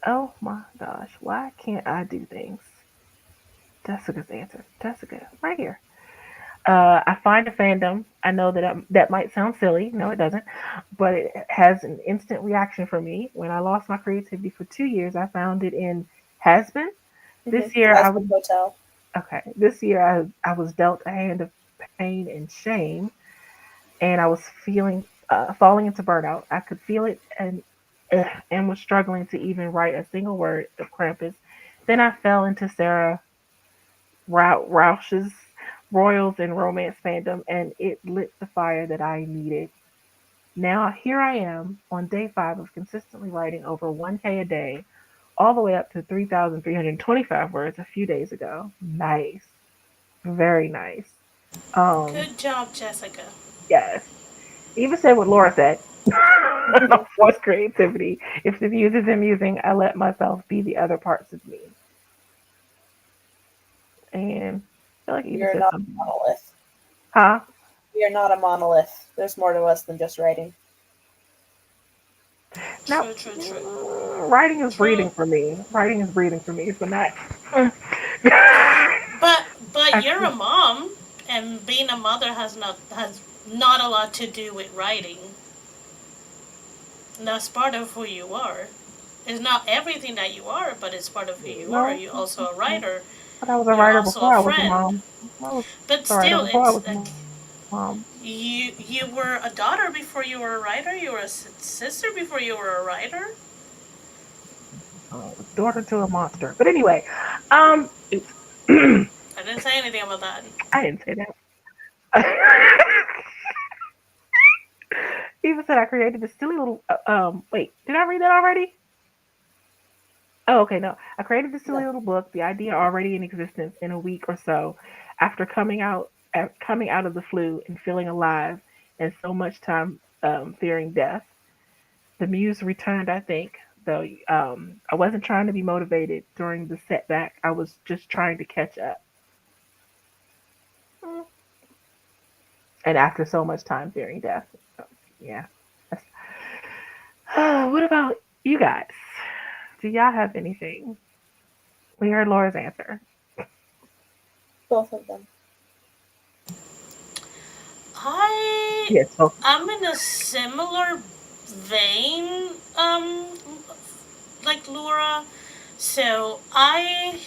oh my gosh, why can't I do things? Jessica's answer. Jessica, right here. I find a fandom. I know that might sound silly. No, it doesn't. But it has an instant reaction for me. When I lost my creativity for 2 years, I found it in Hasbin. This year, I was Husband Hotel. okay. This year, I was dealt a hand of pain and shame, and I was falling into burnout. I could feel it and was struggling to even write a single word of Krampus. Then I fell into Sarah Rausch's royals and romance fandom, and it lit the fire that I needed. Now here I am on day five of consistently writing over 1K a day, all the way up to 3,325 words a few days ago. Nice, very nice. Um, Good job, Jessica. yes. Even said what Laura said. No forced creativity. If the muse is amusing, I let myself be the other parts of me. And I feel like Eva You're said not a something. monolith. Huh? We are not a monolith. There's more to us than just writing. Now, True, true, true. writing is True. breathing for me. Writing is breathing for me. So not. But you're a Actually, mom, and being a mother has not a lot to do with writing. And that's part of who you are. It's not everything that you are, but it's part of who you are. no. You're also a writer. But I was a You're writer also a before I was a friend. mom. I was But a writer still, before I it's was a like mom. you were a daughter before you were a writer. You were a sister before you were a writer. Daughter to a monster. But anyway, oops. I I didn't say anything about that. didn't say that. Even said I created this silly little. Wait, did I read that already? Oh, okay, no. I created this silly No. little book, the idea already in existence in a week or so after coming out of the flu and feeling alive and so much time fearing death. The muse returned, I think, though I wasn't trying to be motivated during the setback. I was just trying to catch up. Mm. And after so much time fearing death. So, yeah. That's- what about you guys? Do y'all have anything? We heard Laura's answer. Both of them. I Yes, both. I'm in a similar vein, like Laura. So I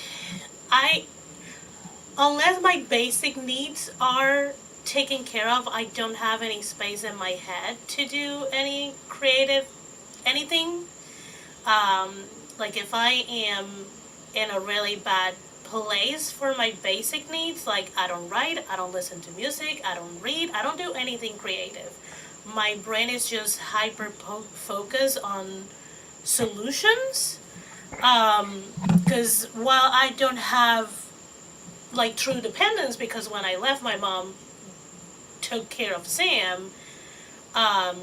unless my basic needs are taken care of, I don't have any space in my head to do any creative anything. Um, like if I am in a really bad place for my basic needs, like I don't write, I don't listen to music, I don't read, I don't do anything creative. My brain is just hyper focused on solutions. Because while I don't have like true dependence, because when I left, my mom took care of Sam. Um,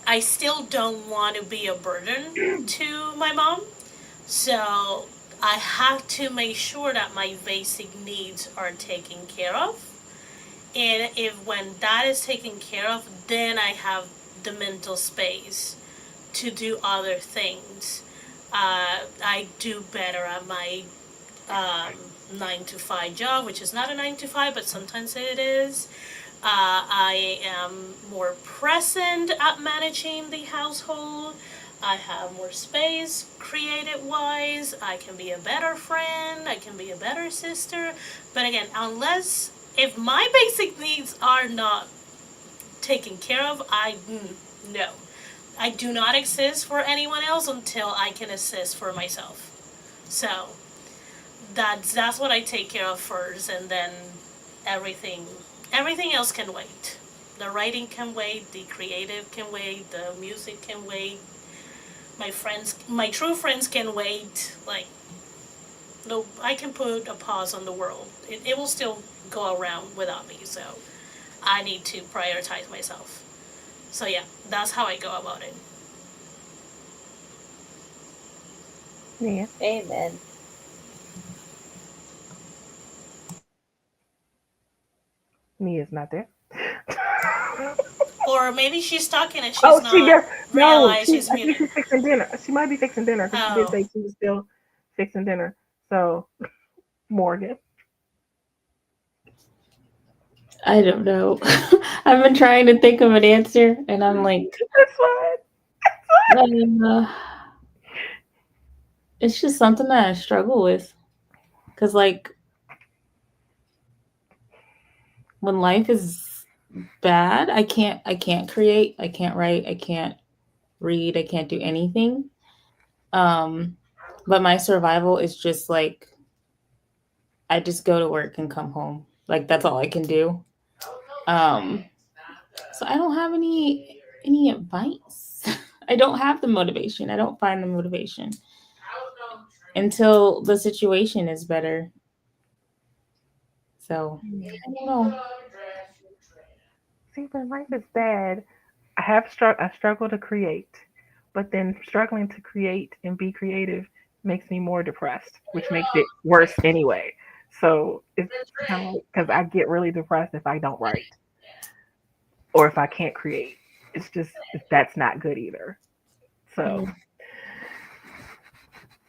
I still don't want to be a burden to my mom. So I have to make sure that my basic needs are taken care of. And if when that is taken care of, then I have the mental space to do other things. I do better at my um, 9 to 5 job, which is not a 9 to 5, but sometimes it is. I am more present at managing the household. I have more space creative wise. I can be a better friend. I can be a better sister. But again, unless if my basic needs are not taken care of, no. I do not exist for anyone else until I can exist for myself. So that's what I take care of first, and then everything everything else can wait. The writing can wait, the creative can wait, the music can wait. My true friends can wait. Like no, I can put a pause on the world. It will still go around without me. So I need to prioritize myself. So yeah, that's how I go about it. Yeah. Amen. Mia's not there. Or maybe she's talking and she's Oh, she not does. No, realize she. she's I think muted. she's fixing dinner. She might be fixing dinner because she did Oh, say she was still fixing dinner. So Morgan. I don't know. I've been trying to think of an answer, and I'm like, That's fine. uh, it's just something that I struggle with. Cause like when life is bad, I can't create, I can't write, I can't read, I can't do anything. Um, but my survival is just like I just go to work and come home. Like that's all I can do. Um, so I don't have any advice. I don't have the motivation. I don't find the motivation until the situation is better. So I don't know. See, when life is bad, I struggle to create, but then struggling to create and be creative makes me more depressed, which makes it worse anyway. So it's kind of like because I get really depressed if I don't write or if I can't create. it's just that's not good either. So Mm.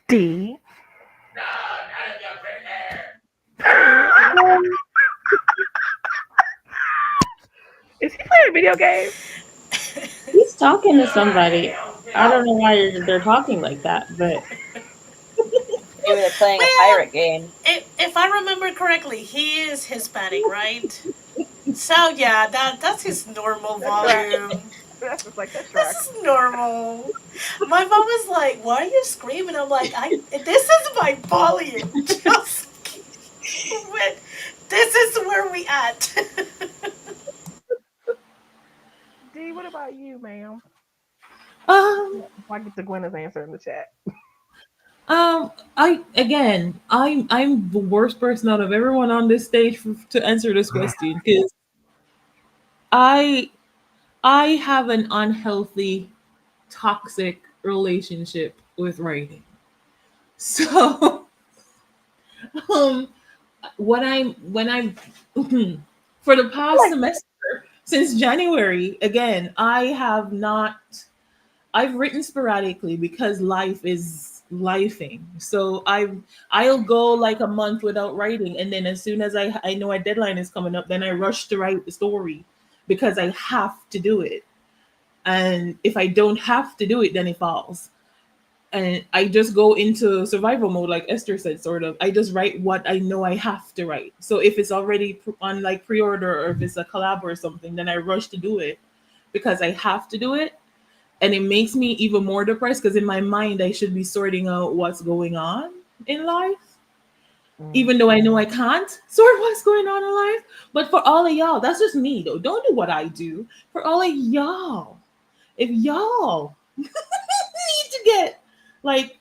D. Um, Is he playing a video game? He's talking to somebody. I don't know why they're talking like that, but Maybe they're playing a Well, pirate game. if I remember correctly, he is Hispanic, right? So yeah, that's his normal That's right. volume. That's just like that's This Shrek. is normal. My mom was like, "Why are you screaming?" I'm like, "I this is my volume. Just with this is where we at." D. What about you, ma'am? um Before I get to Gwynna's answer in the chat. I'm the worst person out of everyone on this stage to answer this question because I I have an unhealthy, toxic relationship with writing. So um when I'm for the I past like that. semester since January, again, I've written sporadically because life is lifing. So I'll go like a month without writing, and then as soon as I know a deadline is coming up, then I rush to write the story because I have to do it. And if I don't have to do it, then it falls. And I just go into survival mode, like Esther said, sort of. I just write what I know I have to write. So if it's already on like pre-order or if it's a collab or something, then I rush to do it because I have to do it, and it makes me even more depressed because in my mind I should be sorting out what's going on in life, Mm. even though I know I can't sort what's going on in life. But for all of y'all, that's just me though, don't do what I do. For all of y'all, if y'all need to get like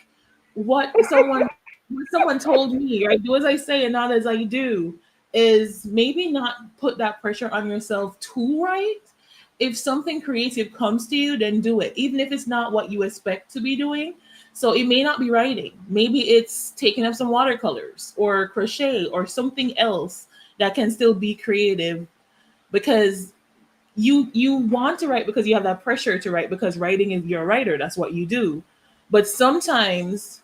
what someone told me, right, do as I say and not as I do, is maybe not put that pressure on yourself to write. If something creative comes to you, then do it, even if it's not what you expect to be doing. So it may not be writing. Maybe it's taking up some watercolors or crochet or something else that can still be creative, because you want to write because you have that pressure to write because writing is, you're a writer, that's what you do. But sometimes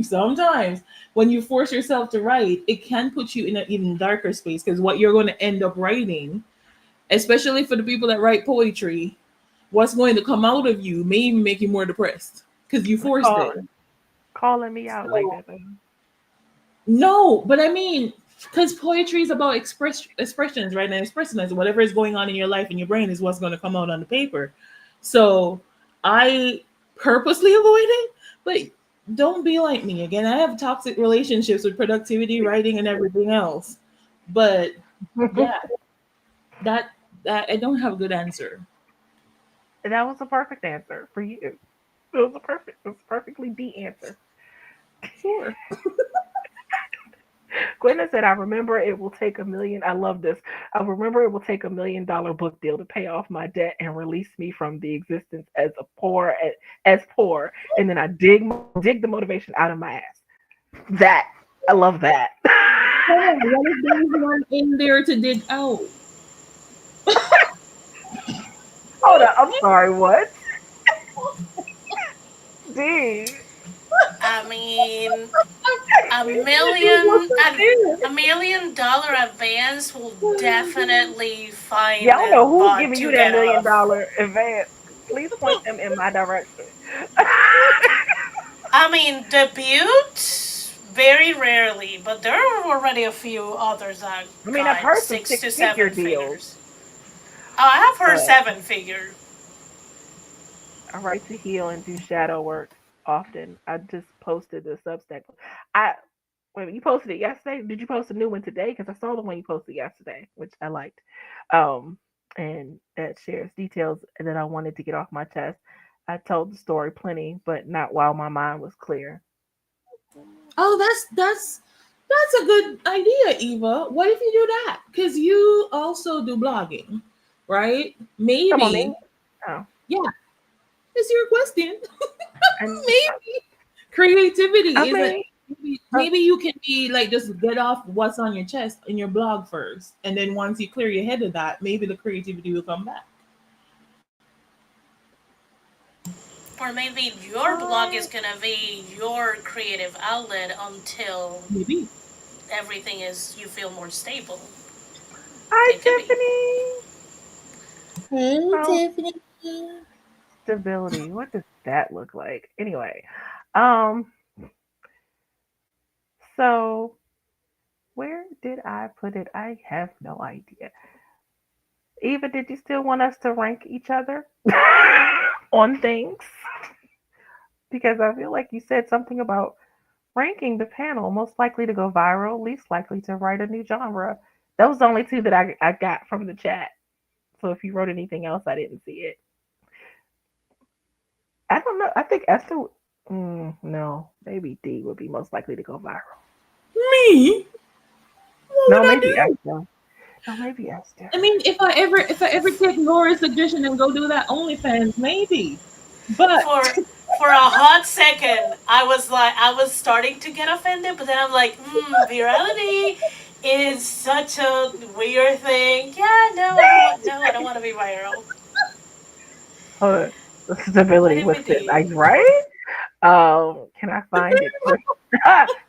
sometimes when you force yourself to write, it can put you in an even darker space because what you're going to end up writing, especially for the people that write poetry, what's going to come out of you may even make you more depressed because you forced Call, it. calling me out like So, that. Though. no, but I mean, because poetry is about expressions, right? And expressiveness, whatever is going on in your life and your brain is what's going to come out on the paper. So I purposely avoid it, but don't be like me. Again, I have toxic relationships with productivity, writing, and everything else. But yeah, that that I don't have a good answer. That was a perfect answer for you. It was a perfectly D answer. Sure. Gwynna said, I remember it will take a million. I love this. I remember it will take $1 million book deal to pay off my debt and release me from the existence as poor. And then I dig the motivation out of my ass. That I love that. Come on, what if there is one in there to dig out? Hold on. I'm sorry. What? D. I mean, a It million wasn't ad- there. $1 million advance will definitely Yeah, I find don't a know who's bot giving to you that get million off. dollar advance. Please point them in my direction. I mean, debut very rarely, but there are already a few others that I mean, I've got heard some six six to figure seven deals, figures. Oh, I have heard but 7 figure. I write to heal and do shadow work often. I just posted the Substack. I wait, you posted it yesterday? Did you post a new one today? Because I saw the one you posted yesterday, which I liked. Um, and that shares details that I wanted to get off my chest. I told the story plenty, but not while my mind was clear. Oh, that's a good idea, Eva. What if you do that? Because you also do blogging, right? Come on, man. Maybe, Oh, yeah, it's your question. and Maybe creativity I isn't. mean, Maybe you can be like just get off what's on your chest in your blog first, and then once you clear your head of that, maybe the creativity will come back. Or maybe your blog is gonna be your creative outlet until Maybe. everything is you feel more stable. Hi, It could be. Tiffany. Hey, Oh, Tiffany. stability. What does that look like? Anyway, um, so where did I put it? I have no idea. Eva, did you still want us to rank each other on things? Because I feel like you said something about ranking the panel most likely to go viral, least likely to write a new genre. Those are the only two that I got from the chat. So if you wrote anything else, I didn't see it. I don't know. I think Esther. No, maybe D would be most likely to go viral. Me? What No, would I maybe do? Esther. No, maybe Esther. I mean, if I ever take Laura's suggestion and go do that OnlyFans, maybe. But For a hot second, I was starting to get offended, but then I'm like, virality is such a weird thing. Yeah, no, I don't want to be viral. Hold on. What Stability. if we What's it like? did? Right? Can I find it?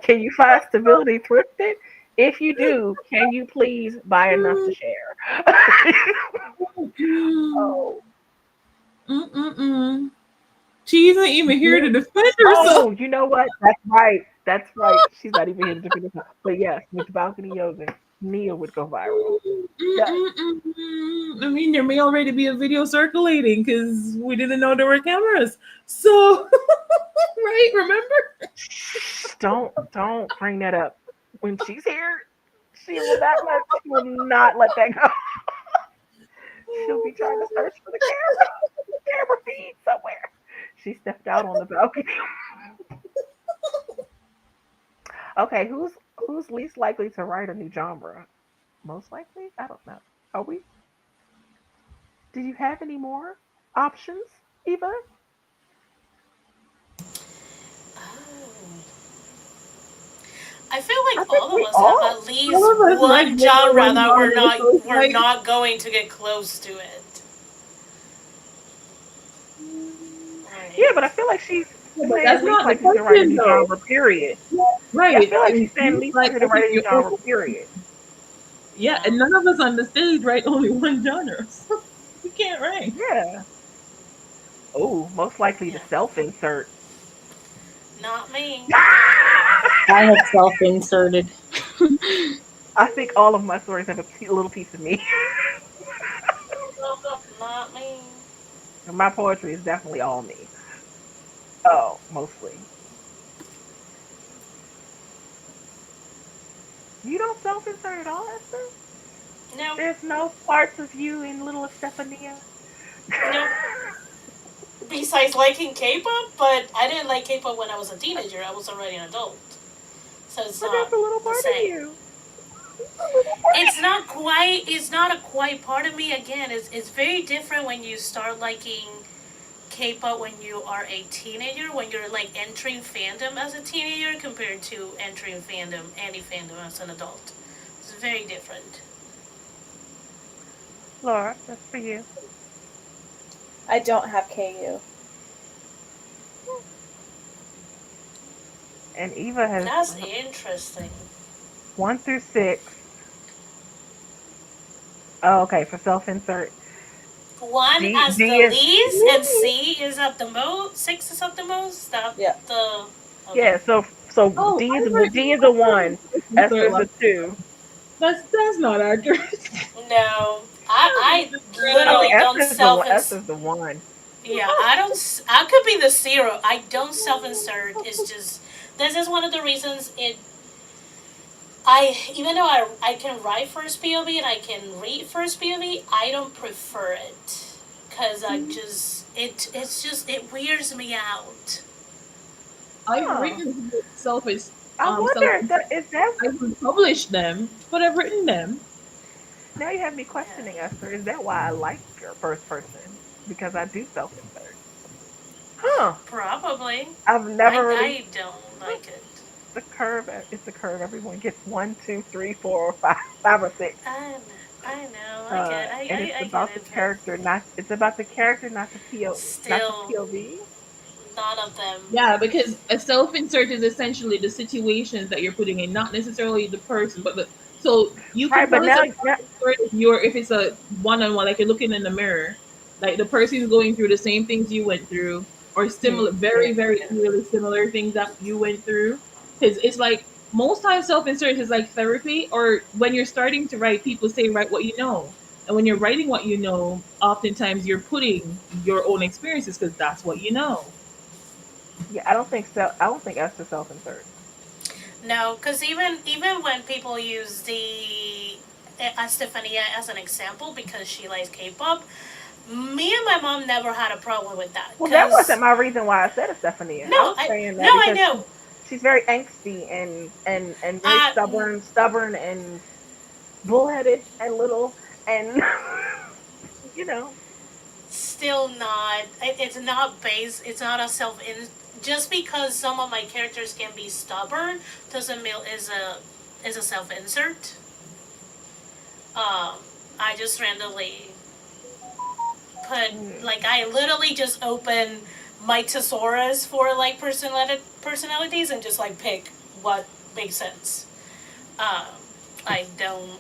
Can you find stability thrifted? If you do, can you please buy enough to mm, share? mm, Oh, mm. She isn't even here yeah. to defend herself. Oh, you know what? That's right. That's right. She's not even here to defend herself. But yes, with the balcony yoga, Nia would go viral. Yes. I mean, there may already be a video circulating because we didn't know there were cameras. So, right? Remember? Don't bring that up. When she's here, she will not let that go. She'll be trying to search for the camera feed somewhere. She stepped out on the balcony. Okay, who's least likely to write a new genre? Most likely? I don't know. Are we? Did you have any more options, Eva? Oh. I feel I like think all of we us have all. at All least of us like one more than genre one that genre, so it's we're like, not going to get close to it. Yeah, Right. but I feel like she's but saying that's least not the likely to write a question, new though. genre. Period. Yeah, I Right? feel like And she's saying least like, likely to I write think a new you're genre. over. Period. Yeah, Yeah. and none of us on the stage write only one genre, so we can't rank. Yeah. Oh, most likely to Yeah. self-insert. Not me. I have self-inserted. I think all of my stories have a little piece of me. Not me. My poetry is definitely all me. Oh, mostly. You don't self-insert at all, Esther? Nope. There's no parts of you in little Stephania. Nope. Besides liking K-pop, but I didn't like K-pop when I was a teenager. I was already an adult, so it's But not there's a little the part of same. you. A little part of It's not quite. It's not a quite part of me. Again, it's very different when you start liking K-pop when you are a teenager. When you're like entering fandom as a teenager compared to entering fandom any fandom as an adult. It's very different. Laura, that's for you. I don't have KU. And Eva has That's interesting. 1 through 6. Oh, okay, for self-insert. One as D the is least, and C is at the most. Six is at the most. That Yeah. the okay. yeah. So Oh, D is a one. insert Esther's a like 2. that's not accurate. No, I I think literally don't self ins. Esther's the one. Yeah, I don't. I could be the zero. I don't self insert. It's just this is one of the reasons it. I even though I can write first POV and I can read first POV, I don't prefer it because I just it's just it weirds me out. I've Huh. written selfish I self. wonder if that is that. I haven't published them, but I've written them. Now you have me questioning Yeah, Esther. Is that why I like your first person? Because I do self-insert. Huh. probably. I've never really. I don't like it. The curve. It's a curve. Everyone gets one, two, three, four, or five, 5 or 6. I know. I get. And it's I get about the it, but character, not it's about the character, not the still, POV. none of them. Yeah, because a self insert is essentially the situations that you're putting in, not necessarily the person, but so you can Right, but tell it's a now, self insert if it's a one on one, like you're looking in the mirror, like the person is going through the same things you went through, or similar, yeah, very very really similar things that you went through. Because it's like most times self insert is like therapy, or when you're starting to write, people say write what you know. And when you're writing what you know, oftentimes you're putting your own experiences because that's what you know. yeah. I don't think Esther self-insert. No, because even when people use the Stefania as an example because she likes K-pop, me and my mom never had a problem with that. Well, that wasn't Because my reason why I said it, Stephanie. no, I was I saying no, that I because know. she's very angsty and very Uh, stubborn and bullheaded and little and you know. Still not. It's not based. It's not a self in. Just because some of my characters can be stubborn doesn't mean is a self insert. Um, I just randomly put Mm. like I literally just open my thesaurus for like personalities and just like pick what makes sense. Um, I don't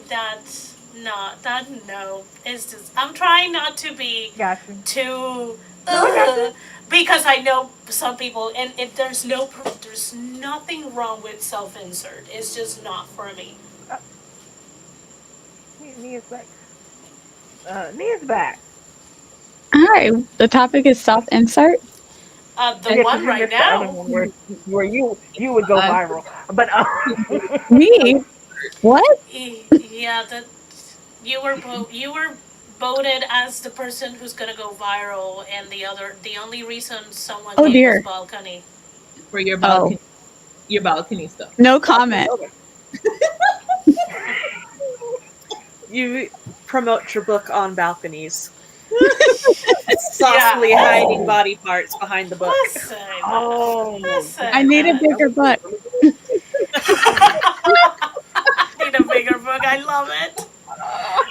that's not that no. It's just I'm trying not to be Gotcha. too No, I got you. because I know some people and there's nothing wrong with self insert. It's just not for me. Uh, Nia's back. Nia's back. Hi, the topic is self insert. The Yeah, because one you right missed the other now. one where you would go Uh, viral. But Me? What? Yeah, that you were voted as the person who's gonna go viral, and the only reason someone Oh gave was dear. balcony. for Oh, your balcony stuff. no okay, comment. okay. You promote your book on balconies, Yeah. softly hiding Oh, body parts behind the book. Let's say that. Let's oh, I say need a that. bigger butt. Need a bigger book. I love it.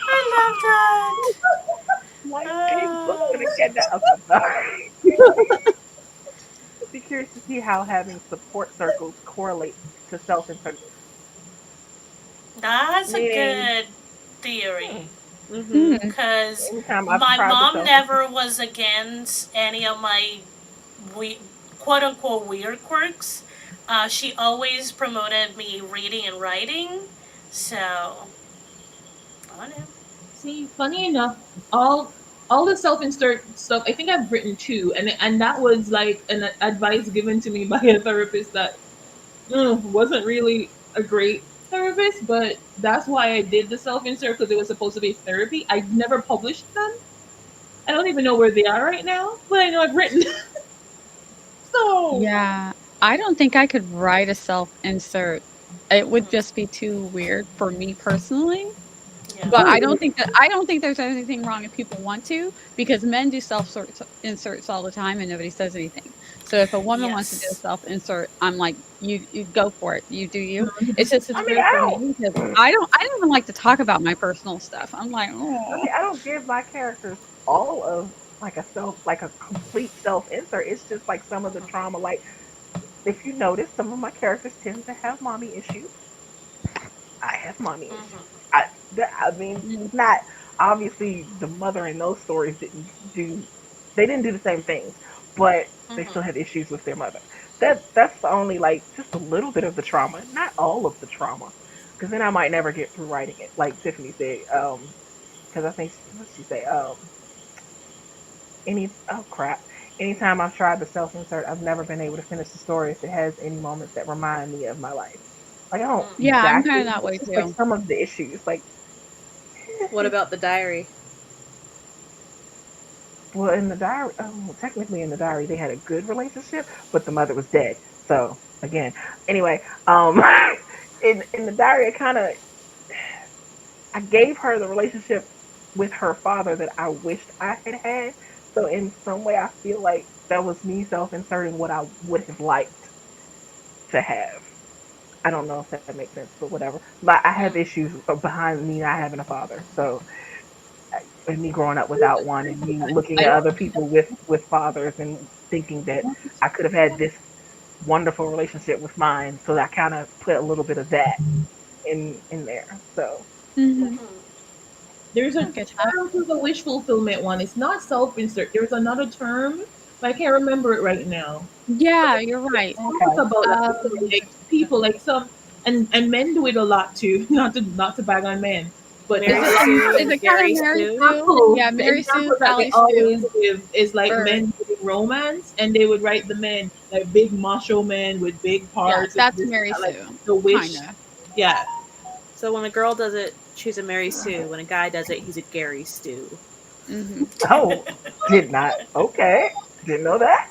I love like big book that. gonna get that. Okay, sorry. Be curious to see how having support circles correlates to self-insert. That's a Meaning, good theory. hmm, Mm-hmm. Hmm. Because anytime I've my tried to mom self-insert, never was against any of my we quote unquote weird quirks. She always promoted me reading and writing. So I don't know. See, funny enough, all the self insert stuff. I think I've written two, and that was like an advice given to me by a therapist that wasn't really a great therapist, but that's why I did the self insert because it was supposed to be therapy. I never published them. I don't even know where they are right now, but I know I've written. So Yeah, I don't think I could write a self insert. It would just be too weird for me personally. Yeah. But I don't think there's anything wrong if people want to, because men do inserts all the time and nobody says anything. So if a woman wants to do a Yes. self insert, I'm like, you go for it. You do you. It's just it's I mean, weird for me because don't. I don't even like to talk about my personal stuff. I'm like, I oh mean, I don't give my characters all of like a complete self insert. It's just like some of the trauma. Like if you notice, some of my characters tend to have mommy issues. I have mommy issues. Mm-hmm. I mean, it's not obviously the mother in those stories do. They didn't do the same things, but they still Mm-hmm. had issues with their mother. That's only like just a little bit of the trauma, not all of the trauma, because then I might never get through writing it. Like Tiffany said, because I think what did she say? Oh crap. Anytime I've tried to self insert, I've never been able to finish the story if it has any moments that remind me of my life. Like I don't Mm. yeah, I'm kind of exactly, that but way just like too. some of the issues. Like What about the diary? well, in the diary, technically in the diary they had a good relationship, but the mother was dead. So again, anyway, in the diary, I gave her the relationship with her father that I wished I had had. So in some way, I feel like that was me self-inserting what I would have liked to have. I don't know if that makes sense, but whatever. But I have Mm. issues behind me not having a father, so and me growing up without one, and me looking I at other people with fathers and thinking that I could have had this wonderful relationship with mine. So I kind of put a little bit of that in there. So Hmm. there's a I get that. term for the wish fulfillment one. It's not self-insert. There's another term, but I can't remember it right now. Yeah, you're right. Talk okay, about like people like some and men do it a lot too. Not to bag on men, but Is Mary it Sue is and it kind of Gary Mary Sue. Sue? example, Yeah, the Mary Sue, example that they Sally Sue, always give is like or men doing romance, and they would write the men like big macho men with big yeah, parts and that's this and Mary that, like Sue, the kind wish. of. Yeah, So when a girl does it, she's a Mary Sue. When a guy does it, he's a Gary Stew. Hmm. oh, did not okay, didn't know that.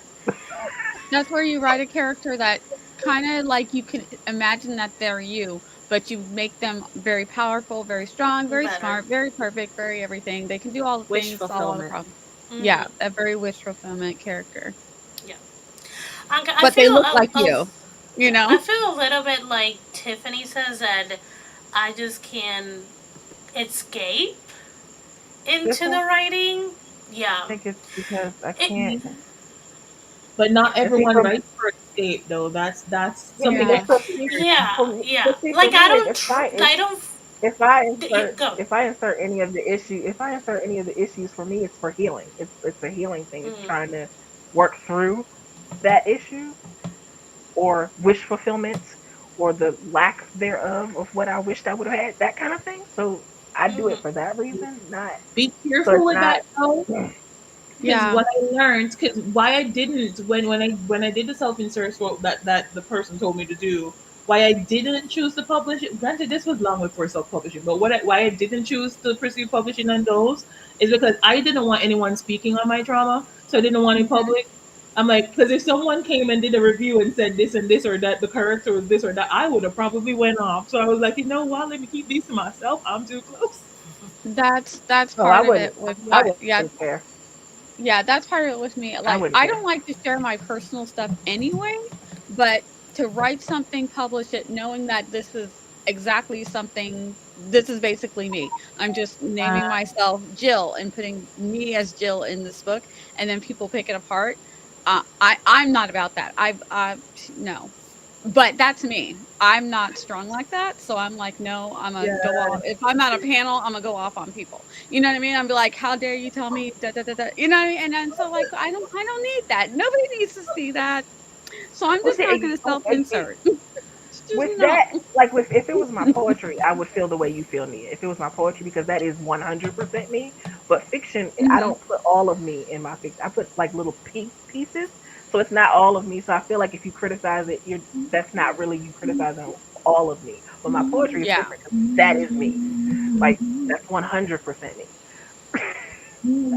That's where you write a character that kind of like you can imagine that they're you, but you make them very powerful, very strong, very Better. smart, very perfect, very everything. They can do all the Wish things, solve all the fulfillment. problems. Yeah, Hmm. a very wish fulfillment character. Yeah. I But they feel look like you, you yeah, know? I feel a little bit like Tiffany says that I just can escape This into the one, writing. I Yeah. think it's because I It, can't. but not And see everyone from writes for escape though. That's yeah, something Yeah. I but see, yeah, yeah. but see for Like me, if I I don't. Go. if I insert any of the issue, if I insert any of the issues, for me it's for healing. It's a healing thing. It's Mm, trying to work through that issue or wish fulfillment or the lack thereof of what I wished I would have had, that kind of thing. So I do it mm-hmm. for that reason, not be so careful it's with not. that though. Because Yeah. what I learned, because why I didn't when I did the self insert that the person told me to do, why I didn't choose to publish it. Granted, this was long before self publishing, but why I didn't choose to pursue publishing on those is because I didn't want anyone speaking on my trauma, so I didn't want it Hmm. public. I'm like, because if someone came and did a review and said this and this or that, the character was this or that, I would have probably went off. So I was like, you know what? Let me keep these to myself. I'm too close. That's Oh, I part of wouldn't. it with I what, yeah, wouldn't care. yeah, that's part of it with me. I Like, wouldn't I don't care. like to share my personal stuff anyway, but to write something, publish it, knowing that this is exactly something, this is basically me. I'm just naming myself Jill and putting me as Jill in this book, and then people pick it apart. I'm not about that. No. But that's me. I'm not strong like that, so I'm like, "No, Imma Yeah. go off." If I'm at a panel, Imma go off on people. You know what I mean? I'm be like, "How dare you tell me da da da da," you know what I mean? And then so, like, I don't need that. Nobody needs to see that. So I'm Well, just see, not gonna and see, self-insert. Just with no. that, like with if it was my poetry, I would feel the way you feel, Nia. If it was my poetry, because that is 100% me. But fiction, I Mhm. don't put all of me in my fiction. I put like little pieces, so it's not all of me. So I feel like if you criticize it, you're that's not really you criticizing all of me. But my poetry is Yeah. different because that is me. Like that's 100% me.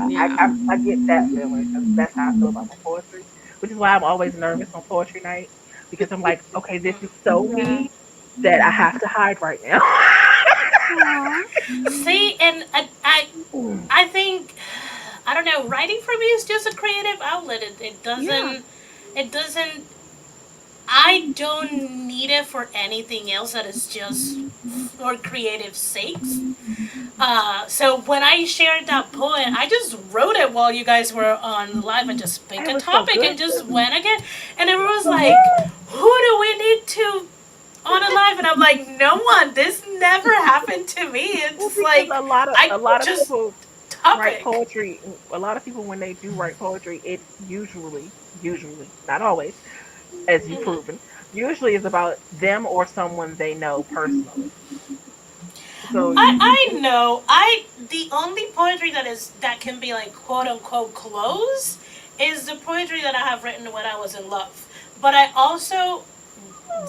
Yeah. I get that feeling because that's how I feel about my poetry, which is why I'm always nervous on poetry night because I'm like, okay, this is so Yeah. me that I have to hide right now. Aw. See, and I think I don't know. Writing for me is just a creative outlet. It Yeah. doesn't. It doesn't. I don't need it for anything else that is just for creative sakes. So when I shared that poem, I just wrote it while you guys were on the live and just picked It a was so topic good and just too. went again. And everyone was So like, good. "Who do we need to on a live?" And I'm like, "No one. This never happened to me. Well, It's because like a I lot of just people write topic." poetry. A lot of people when they do write poetry, it usually not always, as you've Mhm. proven, usually is about them or someone they know personally. So I know. I the only poetry that can be like quote unquote close is the poetry that I have written when I was in love. But I also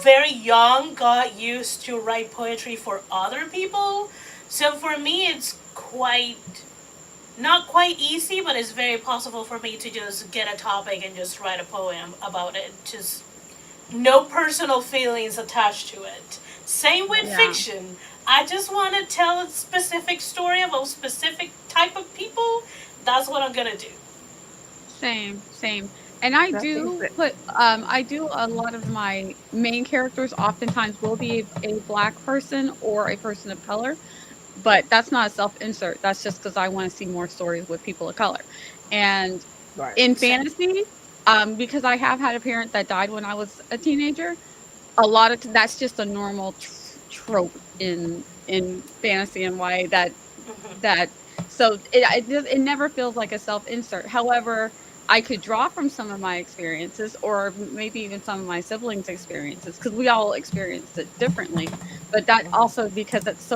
very young got used to write poetry for other people. So for me it's quite not quite easy, but it's very possible for me to just get a topic and just write a poem about it. Just no personal feelings attached to it. Same with Yeah. fiction. I just want to tell a specific story about a specific type of people. That's what I'm gonna do. Same, same. And I that being do said, put I do a lot of my main characters oftentimes will be a black person or a person of color. but that's not a self-insert. That's just because I want to see more stories with people of color. And Right. in Same. fantasy, because I have had a parent that died when I was a teenager, a lot of that's just a normal trope in fantasy and why that so it never feels like a self insert. However, I could draw from some of my experiences or maybe even some of my siblings' experiences because we all experienced it differently. But that also because it's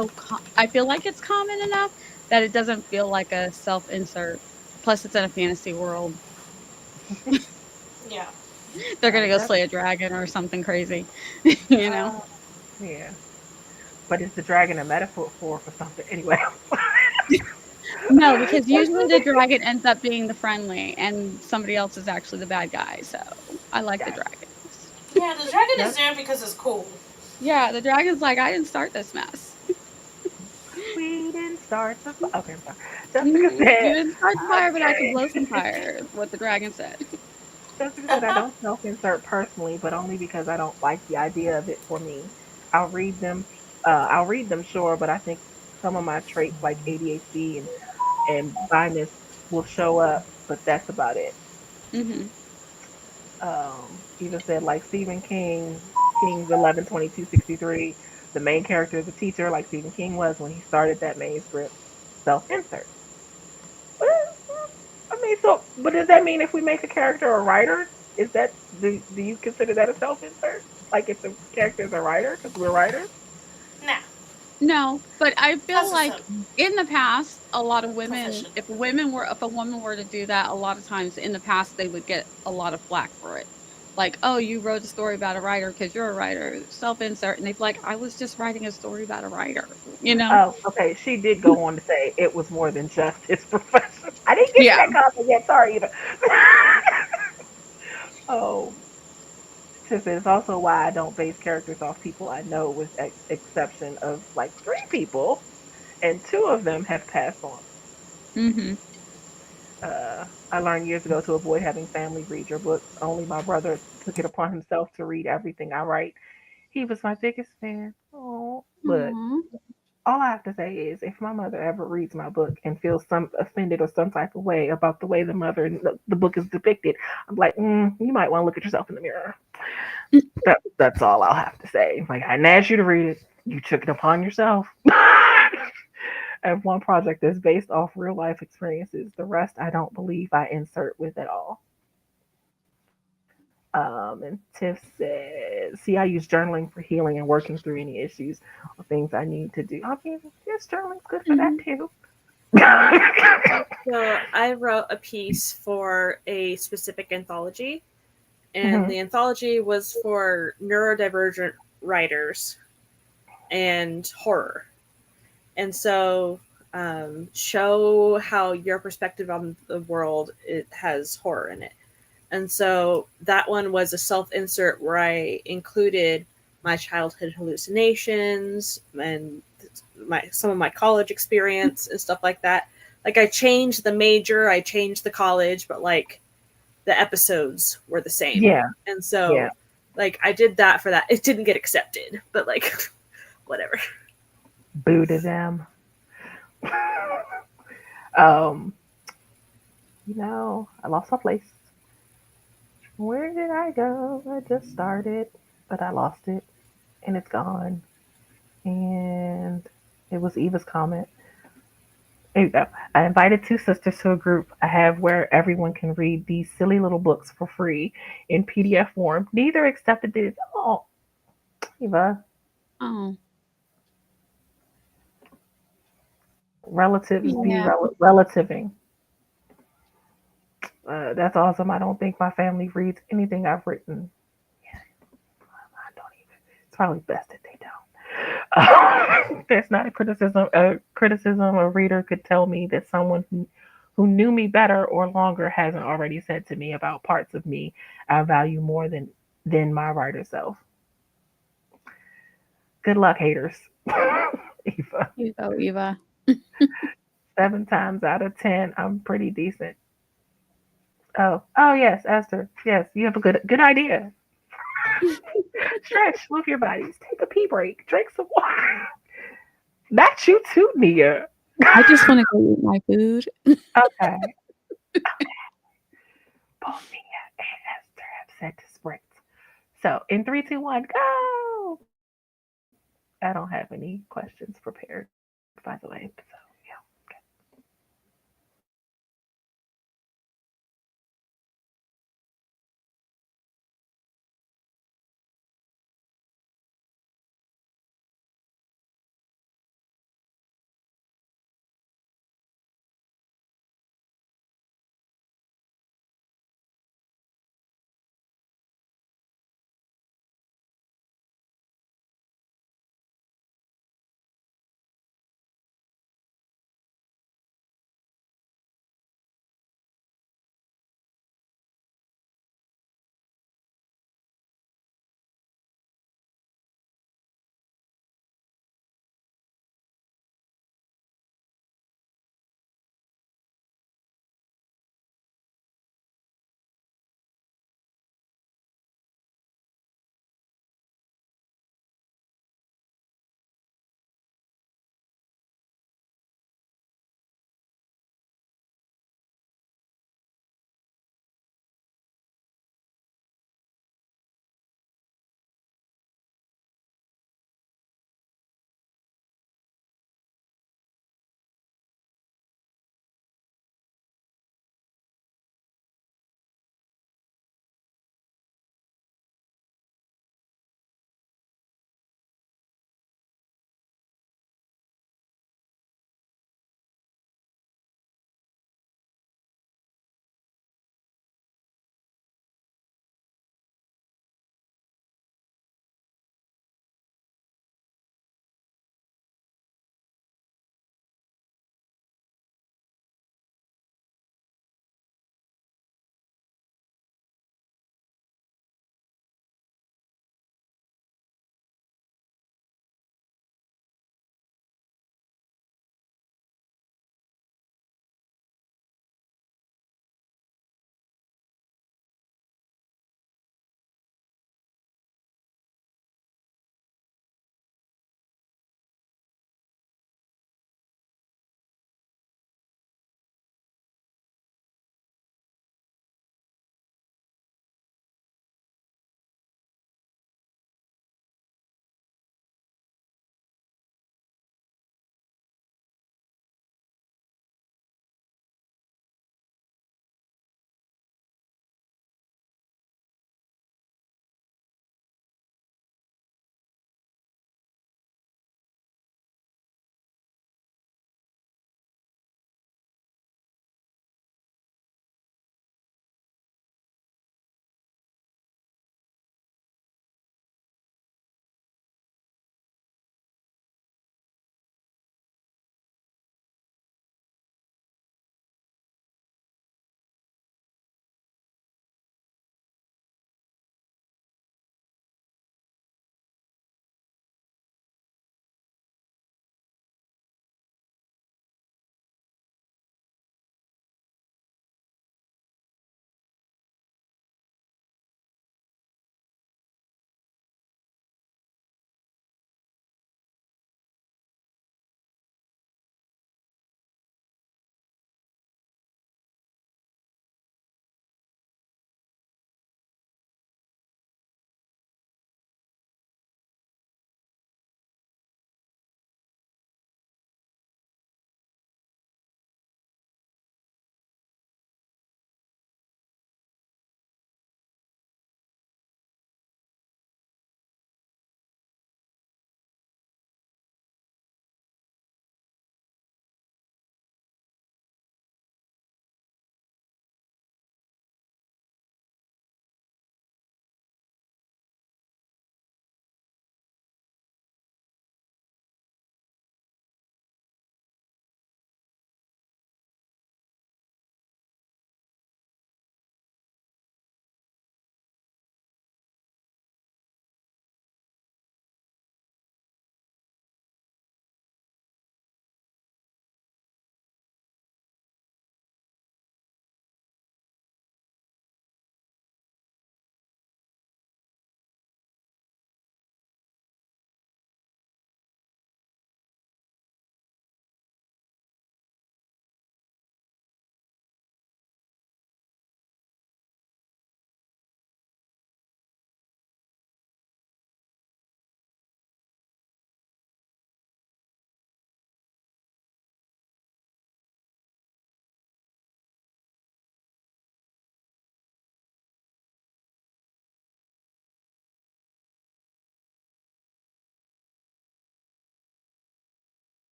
I feel like it's common enough that it doesn't feel like a self insert. Plus, it's in a fantasy world. Yeah. They're gonna go That's slay a dragon or something crazy, you know. yeah. But is the dragon a metaphor for something? Anyway. No, because usually the dragon ends up being the friendly and somebody else is actually the bad guy, so I like the Got dragons. Yeah, the dragon it. is there because it's cool. Yeah, the dragon's like, "I didn't start this mess." We didn't start the okay, I'm sorry. Jessica Mhm. said "You didn't start the fire, but I can blow some okay. fire," is what the dragon said. Jessica said I don't self insert personally, but only because I don't like the idea of it for me. I'll read them sure, but I think some of my traits like ADHD and bias will show up, but that's about it. Mhm. Eva said like Stephen King's 11/22/63. The main character is a teacher, like Stephen King was when he started that manuscript. Self insert. I mean, so, but does that mean if we make a character a writer, is that do you consider that a self insert? Like if the character is a writer because we're writers? Nah, No, but I feel that's just like a in the past, a lot of women, profession. if a woman were to do that, a lot of times in the past they would get a lot of flack for it. Like, oh, you wrote a story about a writer because you're a writer, self insert, and they'd be like, I was just writing a story about a writer, you know? Oh, okay. She did go on to say it was more than just his profession. I didn't get to Yeah. that comment yet. Sorry, Eva. Oh, since it's also why I don't base characters off people I know, with exception of like three people, and two of them have passed on. Hmm. I learned years ago to avoid having family read your books. Only my brother took it upon himself to read everything I write. He was my biggest fan. Oh, but Aw. all I have to say is, if my mother ever reads my book and feels some offended or some type of way about the way the book is depicted, I'm like, you might want to look at yourself in the mirror. That's all I'll have to say. Like, I didn't ask you to read it. You took it upon yourself. I have one project that's based off real life experiences. The rest, I don't believe I insert with at all. And Tiff says, see, I use journaling for healing and working through any issues or things I need to do. I mean, yes, journaling's good for that Mhm. too. So I wrote a piece for a specific anthology, and Mhm. the anthology was for neurodivergent writers and horror. And so show how your perspective on the world it has horror in it. And so that one was a self insert where I included my childhood hallucinations and some of my college experience and stuff like that. Like I changed the major, I changed the college, but like the episodes were the same. Yeah, And yeah. so like I did that for that. It didn't get accepted, but like whatever. Boo to them. um, I lost my place. Where did I go? I just started, but I lost it, and it's gone. And it was Eva's comment. There you go. I invited two sisters to a group I have where everyone can read these silly little books for free in PDF form. Neither accepted it. Oh, Eva, Oh, relatives be yeah. relativing. That's awesome. I don't think my family reads anything I've written. Yeah, I don't even. It's probably best that they don't. That's not a criticism. A criticism a reader could tell me that someone who knew me better or longer hasn't already said to me about parts of me I value more than my writer self. Good luck, haters. Eva. You go, Eva. 7 times out of 10, I'm pretty decent. Oh yes, Esther. Yes, you have a good idea. Stretch, move your bodies, take a pee break, drink some water. Not you too, Nia. I just want to go eat my food. Okay. Both Nia and Esther have said to sprint. So in three, two, one, go. I don't have any questions prepared, by the way. So yeah.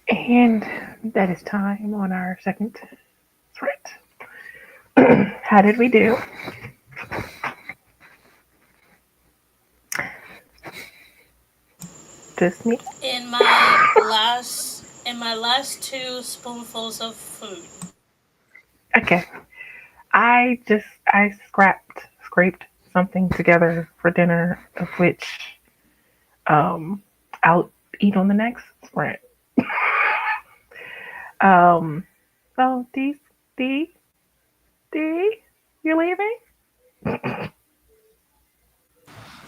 And that is time on our second sprint. How did we do? Just me? In my last two spoonfuls of food. Okay. I scraped something together for dinner, of which um I'll eat on the next sprint. Um, so D, D, you leaving?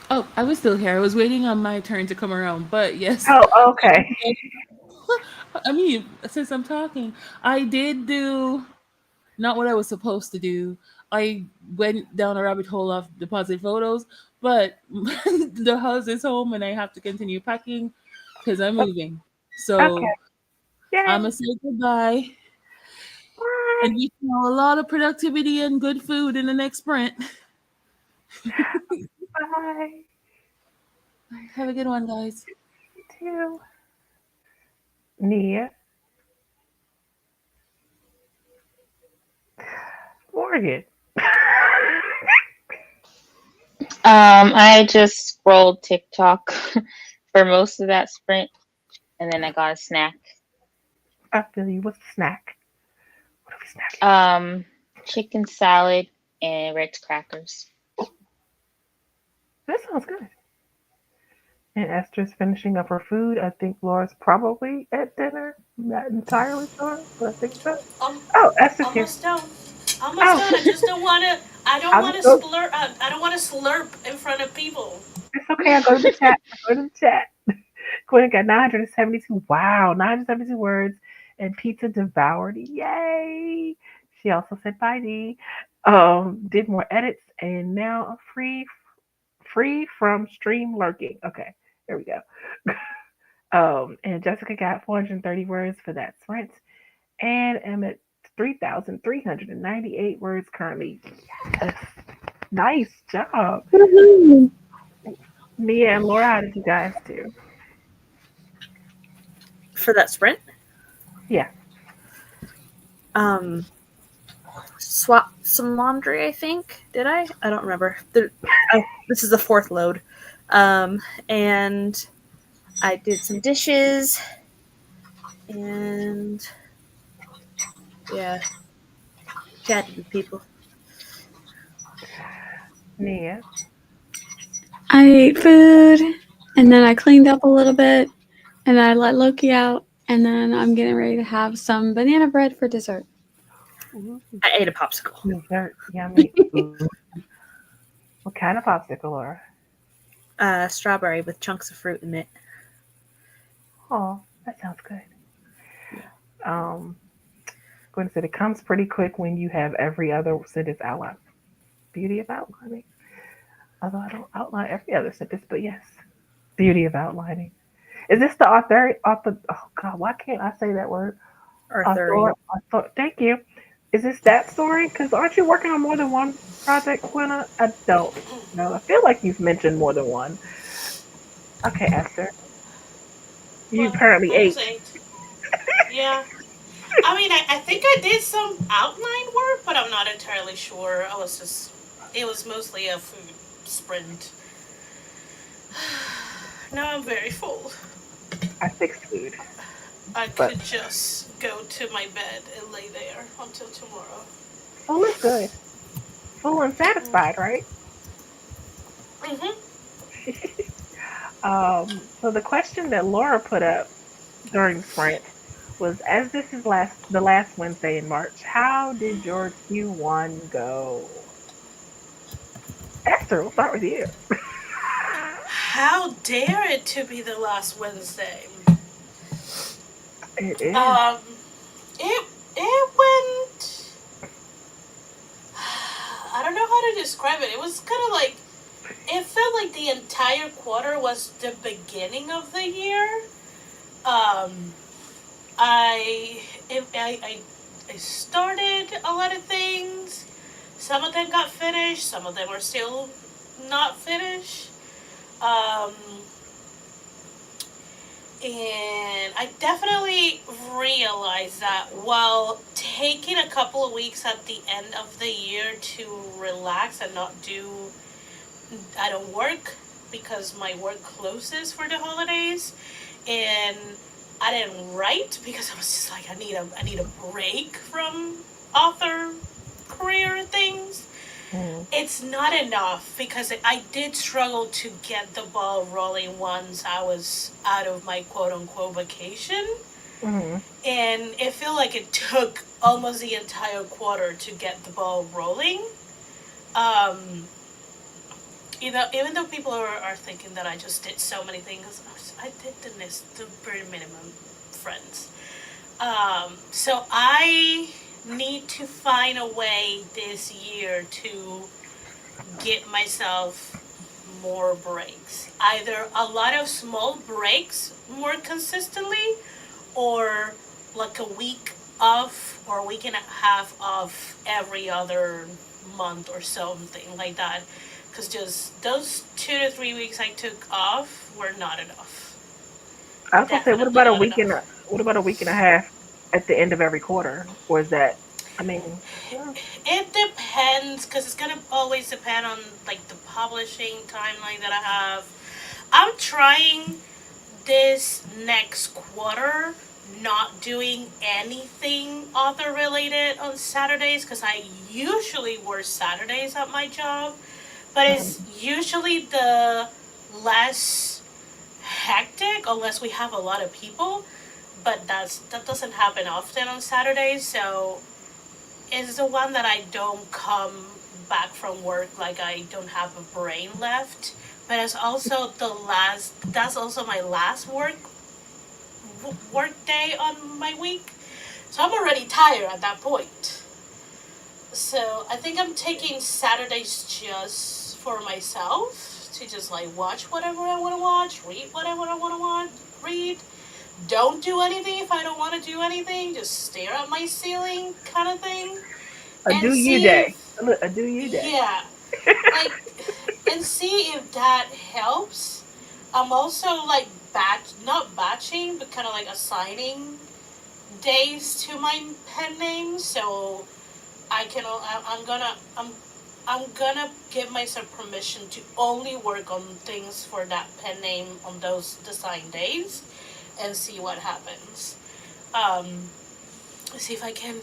Oh, I was still here. I was waiting on my turn to come around. But yes, Oh, okay. I mean, since I'm talking, I did do not what I was supposed to do. I went down a rabbit hole of deposit photos, but the house is home and I have to continue packing because I'm moving. Okay. So I'm Yay. gonna say goodbye Bye. and wish you all a lot of productivity and good food in the next sprint. Bye. Have a good one, guys. You too. Nia. Morgan. I just scrolled TikTok for most of that sprint, and then I got a snack. I feel you. What's the snack? What are we snacking? Chicken salad and Ritz crackers. That sounds good. And Esther's finishing up her food. I think Laura's probably at dinner. Not entirely sure, but I think so. Um, Oh, Esther's here. almost done. Almost Oh, done. I just don't want to. I don't I'll want just to go. slurp. I don't want to slurp in front of people. It's okay. I go to the chat. I go to the chat. Gwynna got 972. Wow, 972 words. And pizza devoured. Yay! She also said bye D. Did more edits and now free from stream lurking. Okay, there we go. And Jessica got 430 words for that sprint. And I'm at 3,398 words currently. Yes. Nice job. Woohoo. Mia and Laura, how did you guys do? For that sprint. Yeah. Swap some laundry, I think. Did I? I don't remember. This is the fourth load. And I did some dishes and yeah, chatted with people. Nia. I ate food, and then I cleaned up a little bit, and I let Loki out, and then I'm getting ready to have some banana bread for dessert. Ooh, I ate a popsicle. dessert. Yummy. Ooh. What kind of popsicle, Laura? Strawberry with chunks of fruit in it. Oh, that sounds good. Um, Gwen said it comes pretty quick when you have every other sentence outlined. Beauty of outlining. Although I don't outline every other sentence, but yes, beauty of outlining. Is this the author? Oh God, why can't I say that word? Arthurian. Author. Thank you. Is this that story? Because aren't you working on more than one project, Gwenna? I don't know. I feel like you've mentioned more than one. Okay, Esther. You Well, apparently I just ate. ate. Yeah. I mean, I think I did some outline work, but I'm not entirely sure. It was mostly a food sprint. Now I'm very full. I fixed food, I but could just go to my bed and lay there until tomorrow. full is good. Full and satisfied, right? Mm-hmm. So the question that Laura put up during the sprint was, as this is the last Wednesday in March, how did your Q1 go? Esther, we'll start with you. How dare it to be the last Wednesday? It is. Um, it went. I don't know how to describe it. It was kind of like it felt like the entire quarter was the beginning of the year. Um, I I started a lot of things. Some of them got finished. Some of them are still not finished. Um, And I definitely realized that while taking a couple of weeks at the end of the year to relax and not do, I don't work because my work closes for the holidays, and I didn't write because I was just like, I need a break from author career things. Mm. It's not enough because I did struggle to get the ball rolling once I was out of my quote unquote vacation. Mm. And it felt like it took almost the entire quarter to get the ball rolling. Um, even though people are thinking that I just did so many things, I did the very minimum, friends. So I need to find a way this year to get myself more breaks. Either a lot of small breaks more consistently, or like a week off or a week and a half off every other month or something like that. Because just those 2 to 3 weeks I took off were not enough. I was gonna say, Definitely not enough. what about a week and a half at the end of every quarter? Or is that? I mean, yeah. It depends, because it's gonna always depend on like the publishing timeline that I have. I'm trying this next quarter not doing anything author related on Saturdays, because I usually work Saturdays at my job, but Mm. it's usually the less hectic unless we have a lot of people. But that doesn't happen often on Saturdays, so it's the one that I don't come back from work like I don't have a brain left. But it's also the last. That's also my last work day on my week, so I'm already tired at that point. So I think I'm taking Saturdays just for myself to just like watch whatever I want to watch, read whatever I want to read. Don't do anything if I don't want to do anything. Just stare at my ceiling, kind of thing, A do and you see day. if Look, a do you day. yeah, like, and see if that helps. I'm also like not batching, but kind of like assigning days to my pen name, so I can. I'm gonna give myself permission to only work on things for that pen name on those design days, and see what happens. Um, See if I can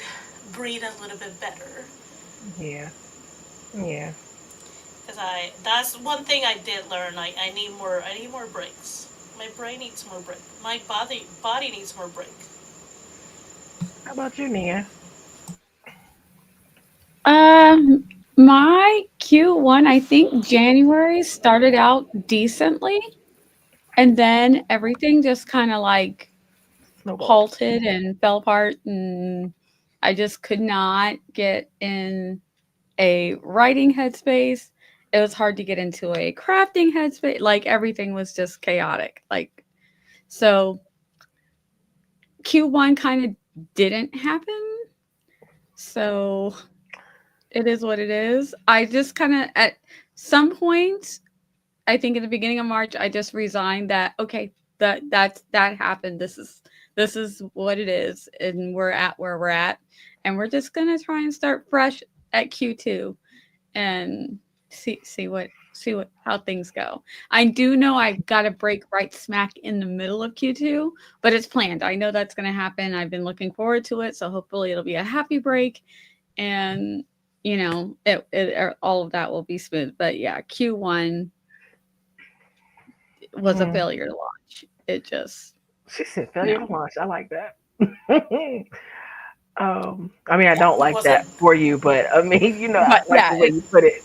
breathe a little bit better. Yeah. Yeah. Cause that's one thing I did learn. I need more breaks. My brain needs more break. My body needs more break. How about you, Nia? Um, my Q1, I think January started out decently, and then everything just kind of like Snowballed. halted and fell apart, and I just could not get in a writing headspace. It was hard to get into a crafting headspace. Like everything was just chaotic. Like so Q1 kind of didn't happen. So it is what it is. I just kind of at some point, I think in the beginning of March, I just resigned that okay, that happened. This is what it is, and we're at where we're at, and we're just gonna try and start fresh at Q2 and see what how things go. I do know I've got a break right smack in the middle of Q2, but it's planned. I know that's going to happen. I've been looking forward to it, so hopefully it'll be a happy break, and all of that will be smooth. But yeah, Q1 was a Mm. failure to launch. It just She said failure to no, launch. I like that. I mean, I don't like Was it that for you, but I mean, I but like yeah, the way it you put it.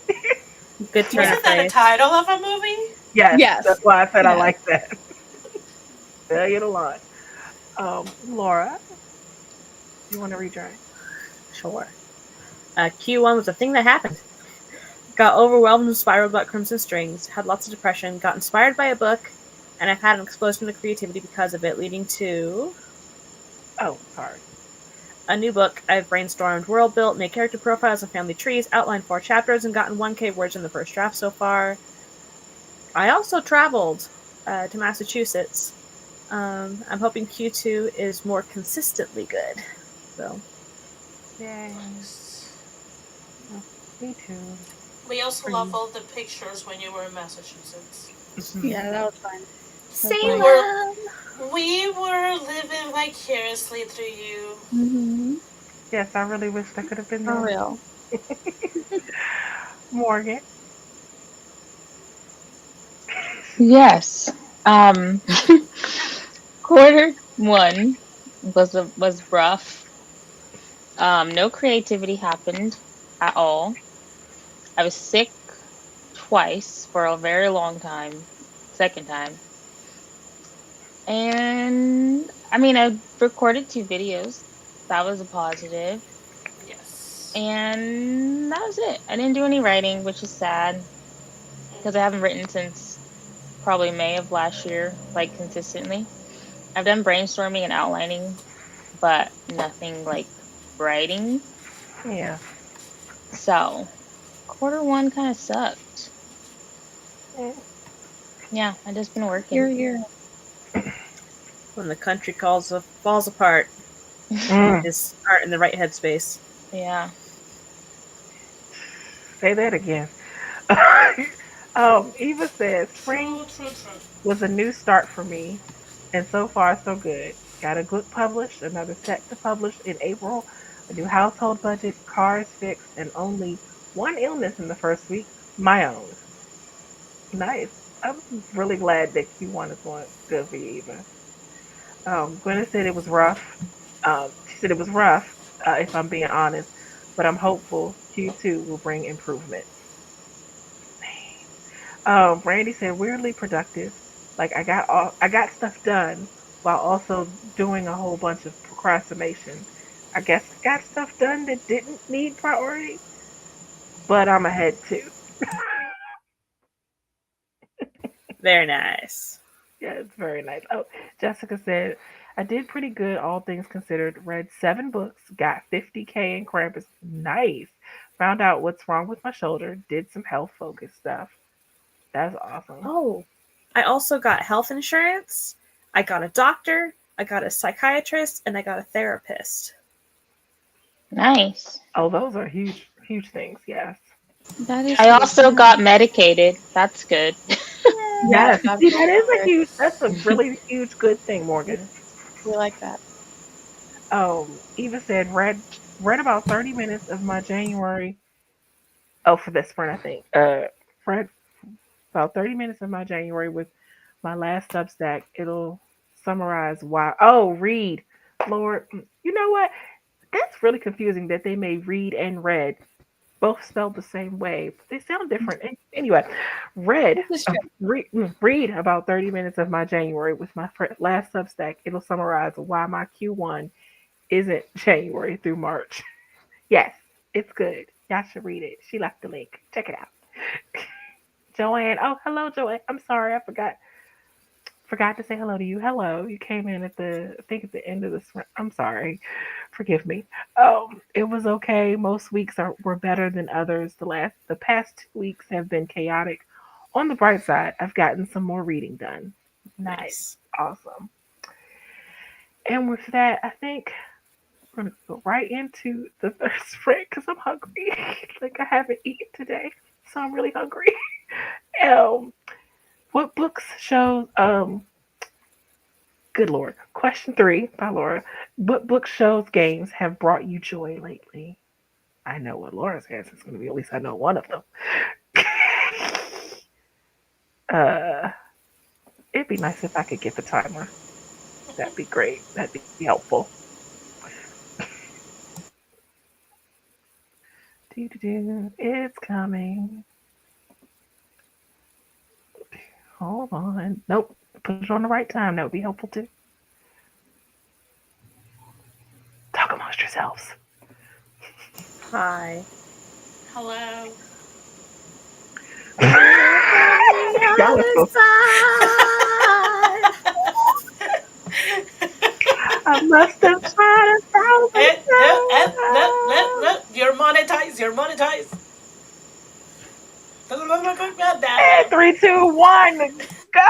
Good turn Yeah. of wasn't that the phrase. title of a movie? Yes, yes, that's why I said I yes. like that. Failure to launch. Laura, you want to rejoin? Sure. Q1 was a thing that happened. Got overwhelmed and spiraled about Crimson Strings, had lots of depression, got inspired by a book, and I've had an explosion of creativity because of it, leading to Oh, sorry. a new book. I've brainstormed, world built, made character profiles and family trees, outlined 4 chapters, and gotten 1K words in the first draft so far. I also traveled to Massachusetts I'm hoping Q2 is more consistently good. So Yay. Me too. We also For love you. all the pictures when you were in Massachusetts. Mhm. Yeah, that was fun. We That's Salem. were we were living vicariously through you. Mm-hmm. Yes, I really wished I could have been For there. real. Morgan. Yes. Um, quarter 1 was rough. No creativity happened at all. I was sick twice for a very long time. Second time. And I mean, I recorded 2 videos. That was a positive. Yes. And that was it. I didn't do any writing, which is sad because I haven't written since probably May of last year, like consistently. I've done brainstorming and outlining, but nothing like writing. Yeah. So, quarter 1 kind of sucked. Mm. Yeah, I just been Here, working. here. When the country falls apart, Mm. just aren't in the right headspace. Yeah. Say that again. Eva says spring True, true, true. was a new start for me, and so far so good. Got a book published, another set to publish in April, a new household budget, cars fixed, and only one illness in the first week, my own. Nice. I'm really glad that Q1 is going good for you, Eva. Gwynna said it was rough. She said it was rough, if I'm being honest, but I'm hopeful Q2 will bring improvement. Randy said weirdly productive. Like I got stuff done while also doing a whole bunch of procrastination. I guess I got stuff done that didn't need priority, but I'm ahead too. Very nice. Yeah, it's very nice. Oh, Jessica said I did pretty good, all things considered. Read 7 books, got 50K in Krampus. Nice. Found out what's wrong with my shoulder. Did some health focused stuff. That's awesome. Oh, I also got health insurance. I got a doctor. I got a psychiatrist, and I got a therapist. Nice. Oh, those are huge, huge things. Yes. That is I huge. also got medicated. That's good. Yeah, Yes. that's See, that is a good. huge. That's a really huge good thing, Morgan. We like that. Eva said read about 30 minutes of my January. Oh, for this sprint, I think. Read about 30 minutes of my January with my last Substack. It'll summarize why. Oh, read, Lord. You know what? That's really confusing that they made read and read both spelled the same way, but they sound different. Anyway, read This is true. read about 30 minutes of my January with my last Substack. It'll summarize why my Q1 isn't January through March. Yes, it's good. Y'all should read it. She left the link. Check it out. Joanne. Oh, hello, Joanne. I'm sorry, I forgot to say hello to you. Hello. You came in at the I think at the end of this. I'm sorry. Forgive me. It was okay. Most weeks were better than others. The past 2 weeks have been chaotic. On the bright side, I've gotten some more reading done. Nice. Nice. Awesome. And with that, I think we're gonna go right into the third spread because I'm hungry. Like I haven't eaten today, so I'm really hungry. Um, what books, shows, good lord. Question 3 by Laura. What books, shows, games have brought you joy lately? I know what Laura's answer is going to be. At least I know one of them. uh, it'd be nice if I could get the timer. That'd be great. That'd be helpful. It's coming. Hold on. Nope. Put it on the right time. That would be helpful too. Talk amongst yourselves. Hi. Hello. Y'all are so. I must have tried 1,000 times. You're monetized. You're monetized. And 3, 2, 1, go.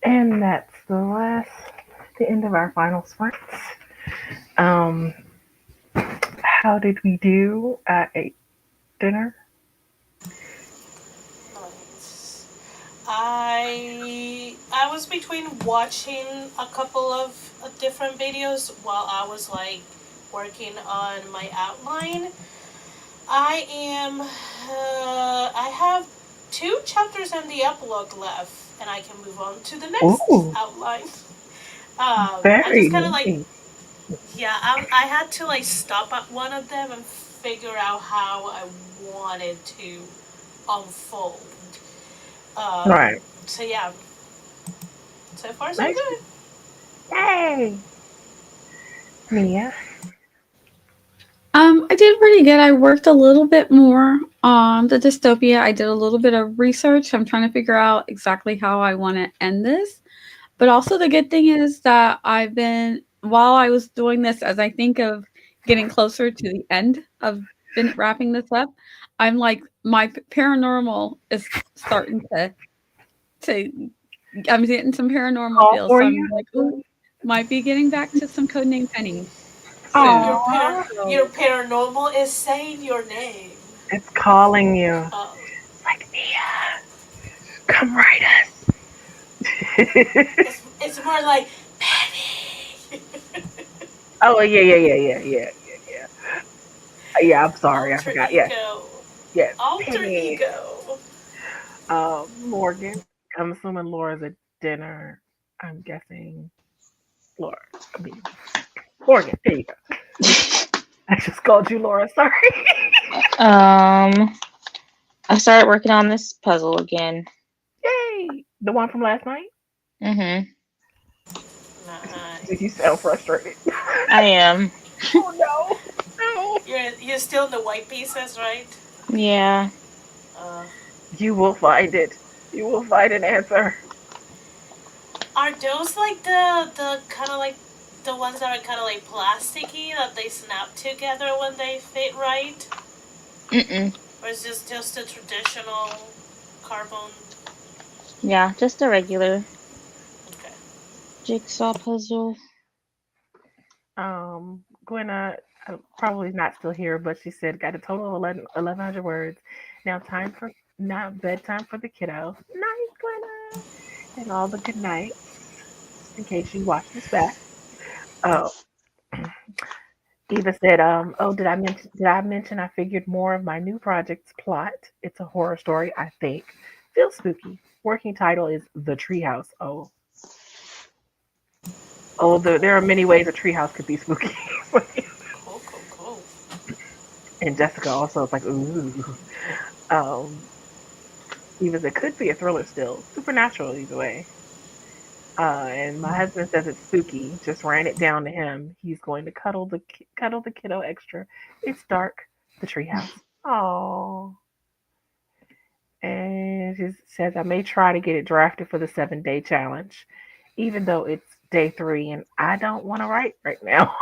And that's the end of our final sprints. Um, how did we do at dinner? Nice. I was between watching a couple of different videos while I was like working on my outline. I have two chapters and the epilogue left, and I can move on to the next Ooh, outline. I just very kind of like, nice. yeah, I had to like stop at one of them and figure out how I wanted to unfold. Um, Right. so yeah, so far so Nice. good. Yay. Mia. I did pretty good. I worked a little bit more on the dystopia. I did a little bit of research. I'm trying to figure out exactly how I want to end this. But also, the good thing is that while I was doing this, as I think of getting closer to the end of wrapping this up, I'm like, my paranormal is starting to, I'm getting some paranormal Call feels. for So you. I'm like, ooh, might be getting back to some codename Penny soon. Aww. Your So, paranormal is saying your name. It's calling you. Uh, Like, Mia, come write us. it's more like Penny. Oh, yeah, yeah, yeah, yeah, yeah, yeah, yeah. Yeah, I'm sorry. I Alter forgot. Yes, ego. yes. Alter Penny. ego. Morgan. I'm assuming Laura's at dinner. I'm guessing Laura. I mean, Morgan. There you go. I just called you Laura. Sorry. Um, I started working on this puzzle again. Yay! The one from last night? Mhm. Did you Nice. sound frustrated? I am. Oh no. No. You're still in the white pieces, right? Yeah. Uh, You will find it. You will find an answer. are those like the kind of like the ones that are kind of like plasticky that they snap together when they fit right, Mm-mm. or is this just a traditional carbon? Yeah, just a regular Okay. jigsaw puzzle. Gwynna probably not still here, but she said got a total of 1,100 words. Now bedtime for the kiddo. Night, Gwynna, and all the good nights. Just in case you watch this back. Oh, Eva said, oh, did I mention I figured more of my new project's plot? It's a horror story, I think. Feels spooky. Working title is The Treehouse. There are many ways a treehouse could be spooky. Cool, cool, cool. And Jessica also is like, ooh. Um, Eva said, could be a thriller still. Supernatural either way. And my husband says it's spooky. Just ran it down to him. He's going to cuddle the kiddo extra. It's dark. The treehouse. Oh. And she says I may try to get it drafted for the 7 day challenge, even though it's day 3 and I don't want to write right now.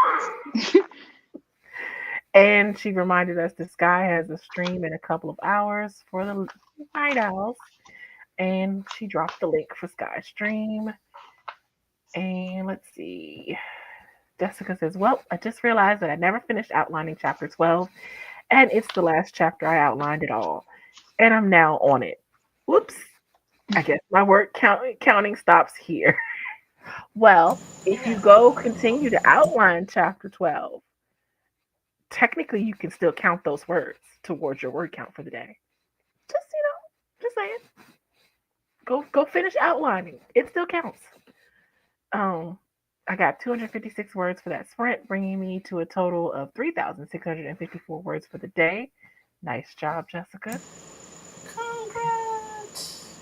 And she reminded us the sky has a stream in a couple of hours for the night owls. And she dropped the link for Sky Stream. And let's see. Jessica says, well, I just realized that I never finished outlining chapter 12, and it's the last chapter I outlined at all. And I'm now on it. Whoops. I guess my counting stops here. Well, if you go continue to outline chapter 12, technically you can still count those words towards your word count for the day. Just saying. Go finish outlining. It still counts. Um, I got 256 words for that sprint, bringing me to a total of 3,654 words for the day. Nice job, Jessica. Congrats.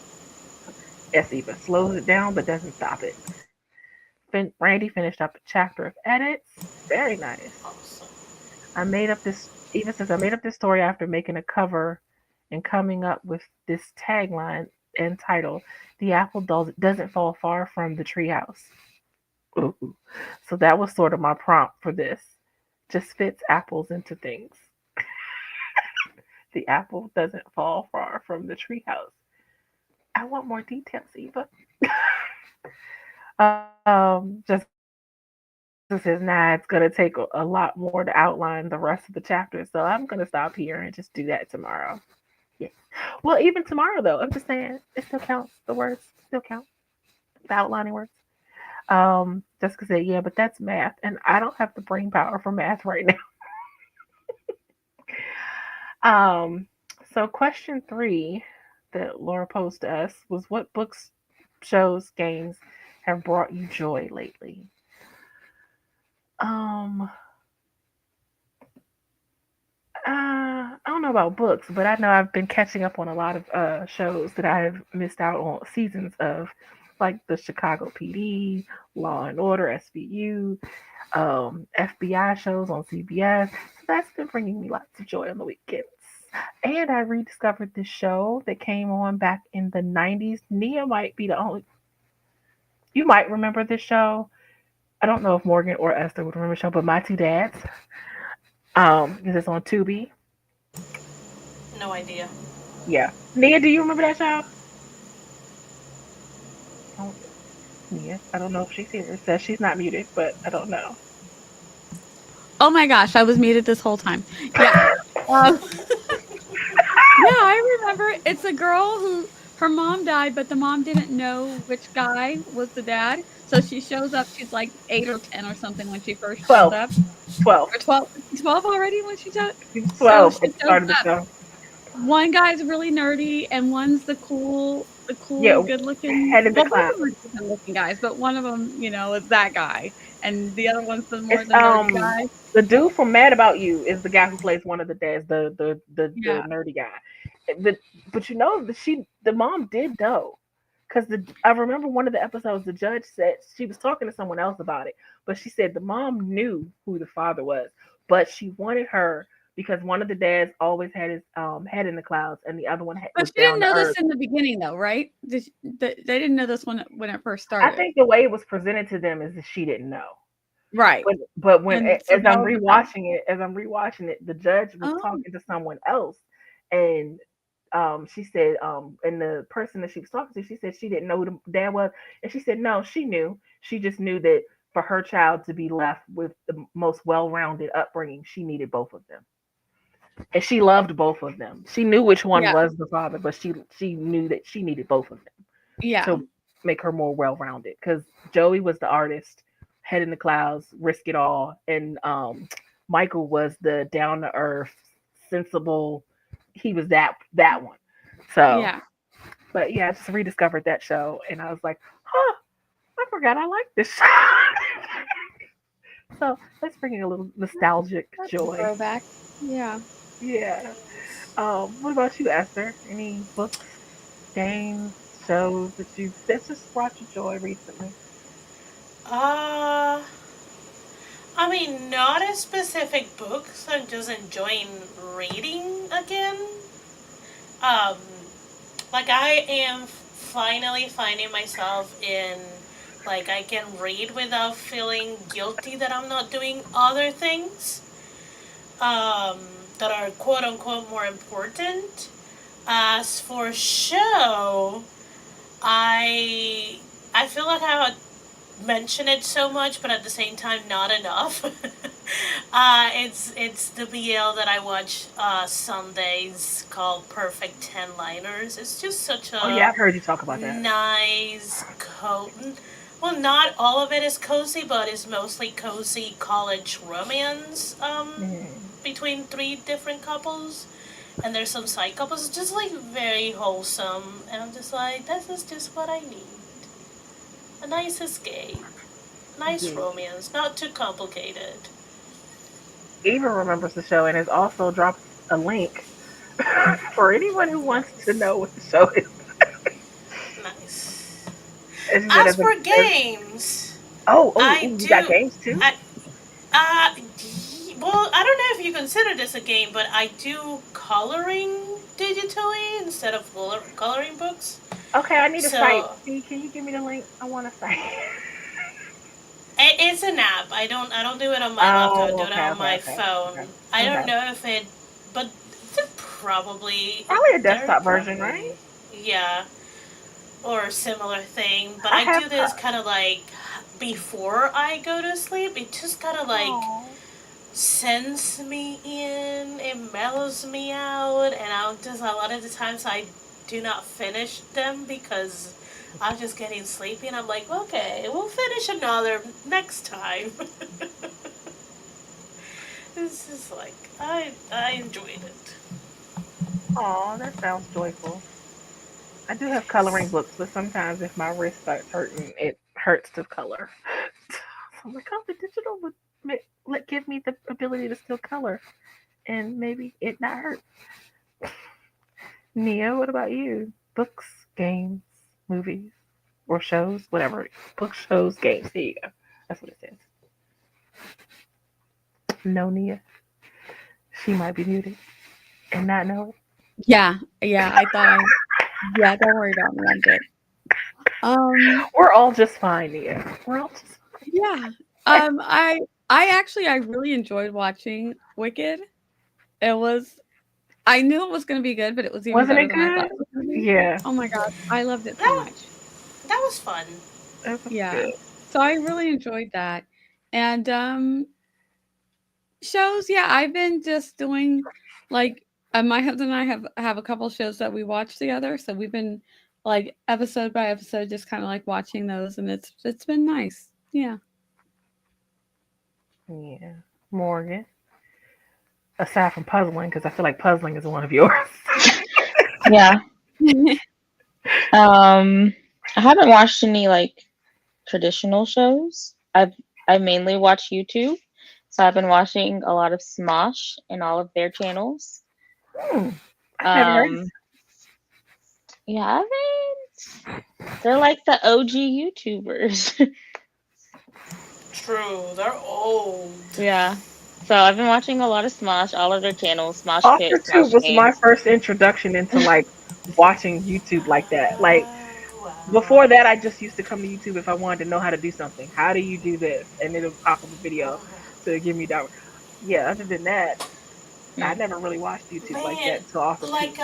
S Eva slows it down but doesn't stop it. Randy finished up a chapter of edits. Very nice. Awesome. I made up this. Eva says I made up this story after making a cover and coming up with this tagline and title. The apple doesn't fall far from the treehouse. Ooh. So that was sort of my prompt for this. Just fits apples into things. The apple doesn't fall far from the treehouse. I want more details, Eva. Jessica says, nah, it's gonna take a lot more to outline the rest of the chapters, so I'm gonna stop here and just do that tomorrow. Yeah. Well, even tomorrow though, I'm just saying it still counts. The words still count. The outlining words. Jessica said, yeah, but that's math, and I don't have the brain power for math right now. Um, so question 3 that Laura posed to us was, what books, shows, games have brought you joy lately? Um, I don't know about books, but I know I've been catching up on a lot of shows that I have missed out on seasons of, like the Chicago PD, Law and Order, SVU, FBI shows on CBS. So that's been bringing me lots of joy on the weekends. And I rediscovered this show that came on back in the 90s. Nia might be the only, you might remember this show. I don't know if Morgan or Esther would remember the show, but My Two Dads. This is on Tubi. No idea. Yeah. Nia, do you remember that show? Oh, Nia. I don't know if she's here. It says she's not muted, but I don't know. Oh my gosh, I was muted this whole time. Yeah. Um, yeah, I remember. It's a girl who her mom died, but the mom didn't know which guy was the dad. So she shows up. She's like 8 or 10 or something when she first shows 12. up, 12. or 12. 12 already when she shows. She's So 12 she at the shows start of the up. show. One guy's really nerdy, and one's the cool, Yeah. good looking. Head of the Well, both class. of them are good looking guys, but one of them, is that guy, and the other one's It's the nerdy guy. the dude from Mad About You is the guy who plays one of the dads, the Yeah. nerdy guy. But the mom did know, because I remember one of the episodes the judge said she was talking to someone else about it, but she said the mom knew who the father was, but she wanted her because one of the dads always had his head in the clouds and the other one But was she didn't down to know this earth. in the beginning, though, right? They didn't know this when it first I started, think the way it was presented to them is that she didn't know. right? But when And so that was the thing. as I'm rewatching it, the judge was Oh, talking to someone else, and she said, and the person that she was talking to, she said she didn't know who the dad was, and she said no, she knew. She just knew that for her child to be left with the most well-rounded upbringing, she needed both of them, and she loved both of them. She knew which one yeah, was the father, but she knew that she needed both of them yeah, to make her more well-rounded. Because Joey was the artist, head in the clouds, risk it all, and Michael was the down-to-earth, sensible. He was that one. So, yeah. but yeah, I just rediscovered that show, and I was like, huh, I forgot I liked this show. So let's bring in a little nostalgic That's a joy. throwback. Yeah. Yeah. What about you, Esther? Any books, games, shows that just brought you joy recently? Uh, I mean, not a specific books. I'm just enjoying reading again. Um, like I am finally finding myself in, like, I can read without feeling guilty that I'm not doing other things um, that are quote unquote more important. As for show, I I feel like I mention it so much, but at the same time, not enough. It's the BL that I watch Sundays called Perfect Ten Liners. It's just such Oh yeah, a I've heard you talk about that. nice well, not all of it is cozy, but it's mostly cozy college romance Mm. between three different couples. And there's some side couples. It's just like very wholesome. And I'm just like, this is just what I need. A nice escape. Nice Yeah. romance. Not too complicated. Eva remembers the show and has also dropped a link for anyone who wants to know what the show is. Nice. And she said, As for as games, I you got do. games too? I well, I don't know if you consider this a game, but I do coloring digitally instead of coloring books. Okay, I need a site. So Can you give me the link? I want a site. it's an app. I don't do it on my laptop. I Oh, do it okay, on okay, my okay, okay, phone. I don't okay. know if it, but probably Probably a there desktop version, probably right? yeah. or similar thing, but I I have. do this kind of like before I go to sleep. It just kind of like Oh, sends me in, it mellows me out, and I'll just a lot of the times I do not finish them because I'm just getting sleepy, and I'm like, okay, we'll finish another next time. This is like I enjoyed it. oh, that sounds joyful. I do have coloring books, but sometimes if my wrist starts hurting, it hurts to color. So I'm like, oh, the digital would give me the ability to still color and maybe it not hurt. Nia, what about you? Books, games, movies, or shows, whatever. Books, shows, games. There you go. That's what it says. No, Nia. She might be muted and not know. Yeah, yeah, I thought I yeah, don't worry about me, I'm good. We're all just fine, Nia. We're all just Yeah, fine. I really enjoyed watching Wicked. It was I knew it was gonna be good, but it was even Wasn't better it than I thought good? it was gonna be. Yeah, Oh my gosh, I loved it so That much. that was fun. it was Yeah. good. So I really enjoyed that. And, shows, yeah, I've been just doing, like, my husband and I have a couple shows that we watch together, so we've been, like, episode by episode just kinda, like, watching those, and it's been nice. Yeah. Yeah. Morgan. Aside from puzzling, because I feel like puzzling is one of yours. Yeah. I haven't watched any like traditional shows. I mainly watch YouTube, so I've been watching a lot of Smosh and all of their channels. Hmm, I've never heard. Um, you haven't? They're like the OG YouTubers. True, they're old. Yeah. So I've been watching a lot of Smosh, all of their channels, Smosh Pit, AuthorTube Smosh was my Games. first introduction into like watching YouTube like that. Like Wow. before that, I just used to come to YouTube if I wanted to know how to do something. How do you do this? And it'll pop up a video to give me that. Yeah. Other than that, I Mm. never really watched YouTube like Man, that until AuthorTube. like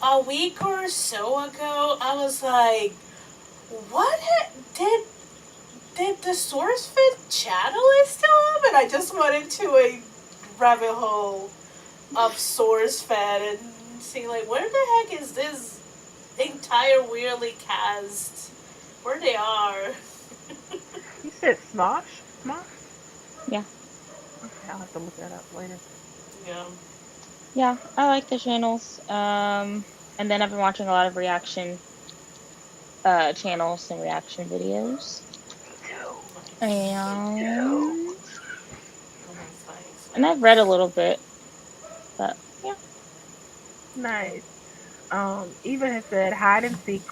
a week or so ago, I was like, what did the SourceFit channel is still up? And I just went into a rabbit hole of SourceFed and see like where the heck is this entire weirdly cast? Where they are? You said Smosh? Smosh? Yeah. Okay, I'll have to look that up later. Yeah. Yeah, I like the channels. And then I've been watching a lot of reaction channels and reaction videos. Me too. Me too. And Nice, nice, and I've read a nice. little bit, but yeah. Nice. Eva has said hide and seek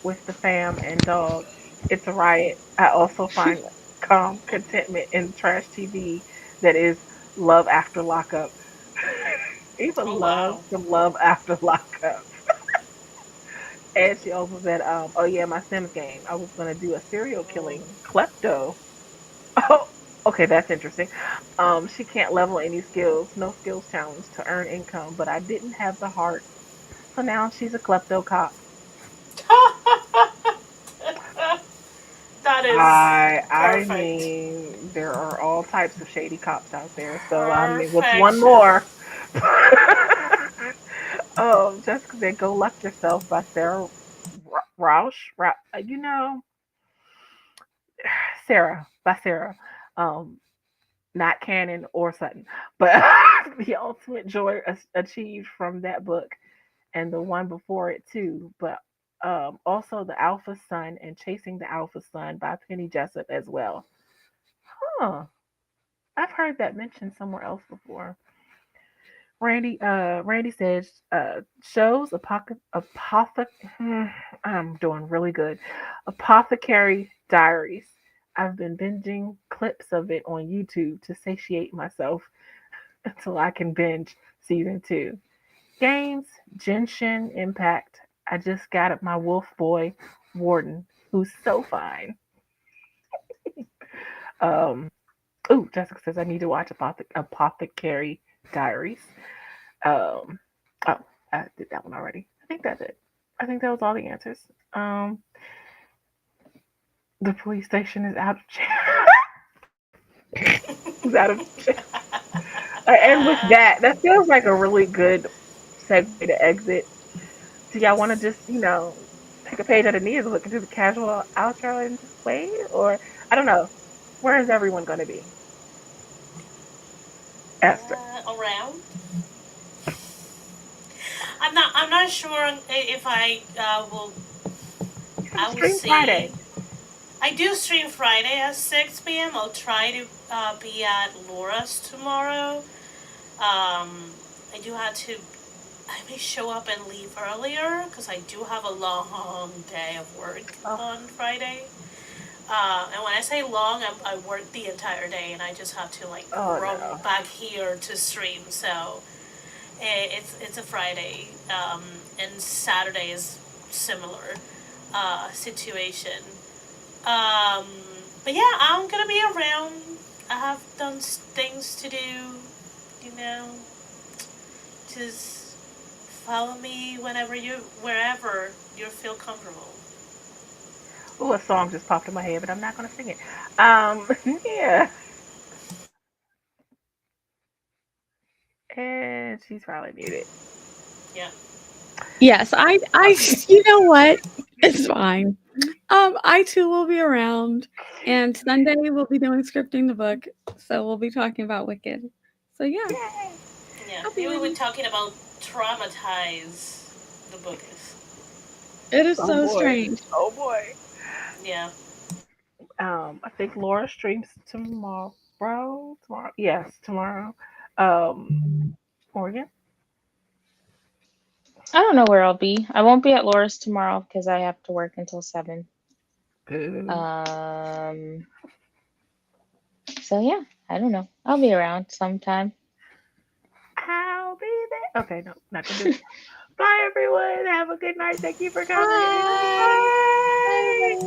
with the fam and dog. It's a riot. I also find calm contentment in trash TV that is love after lockup. Eva Oh loves wow. some love after lockup. And she also said, oh yeah, my Sims game. I was gonna do a serial Oh. killing klepto. Oh, okay, that's interesting. She can't level any skills, no skills challenge to earn income, but I didn't have the heart. So now she's a klepto cop. That is I perfect. mean, there are all types of shady cops out there. So I mean, what's one Perfection. more? Jessica said, "Go luck yourself" by Sarah Rausch. You know, Sarah by Sarah. Um, not Cannon or Sutton, but the ultimate joy achieved from that book and the one before it too. But also the Alpha Sun and Chasing the Alpha Sun by Penny Jessup as well. Huh. I've heard that mentioned somewhere else before. Randy says shows I'm doing really good. Apothecary Diaries. I've been binging clips of it on YouTube to satiate myself until I can binge season two. Games, Genshin Impact. I just got my wolf boy, Warden, who's so fine. Um, Jessica says I need to watch Apothecary Diaries. Um, oh, I did that one already. I think that's it. I think that was all the answers. The police station is out of jail. Is out of jail. And with that feels like a really good segue to exit. Do y'all want to just, take a page out of Nia's book and do the casual outro and just wait? Or, I don't know. Where is everyone going to be? Esther. Around. I'm not sure if I will. You have a I will stream see. Friday. I do stream Friday at 6 p.m. I'll try to be at Laura's tomorrow. I do have to. I may show up and leave earlier because I do have a long day of work Oh, on Friday. And when I say long, I work the entire day, and I just have to like oh run no. back here to stream. So it's a Friday, and Saturday is similar situation. Um, but yeah, I'm gonna be around. I have done things to do, you know. Just follow me wherever you feel comfortable. Ooh, a song just popped in my head, but I'm not going to sing it. Yeah. And she's probably muted. Yeah. Yes, I you know what? It's fine. I too will be around, and Sunday we'll be doing scripting the book, so we'll be talking about Wicked. So yeah, Yay. Yeah. I'll be Maybe we're around. talking about traumatize the book is. It is Oh so boy. strange. Oh boy. Yeah. I think Laura streams tomorrow. Tomorrow. Yes, tomorrow. Um, Morgan. I don't know where I'll be. I won't be at Laura's tomorrow because I have to work until 7. Boo. Um, so yeah, I don't know. I'll be around sometime. I'll be there. Okay, no, not gonna do it. Bye, everyone. Have a good night. Thank you for coming. Bye. Bye. Bye.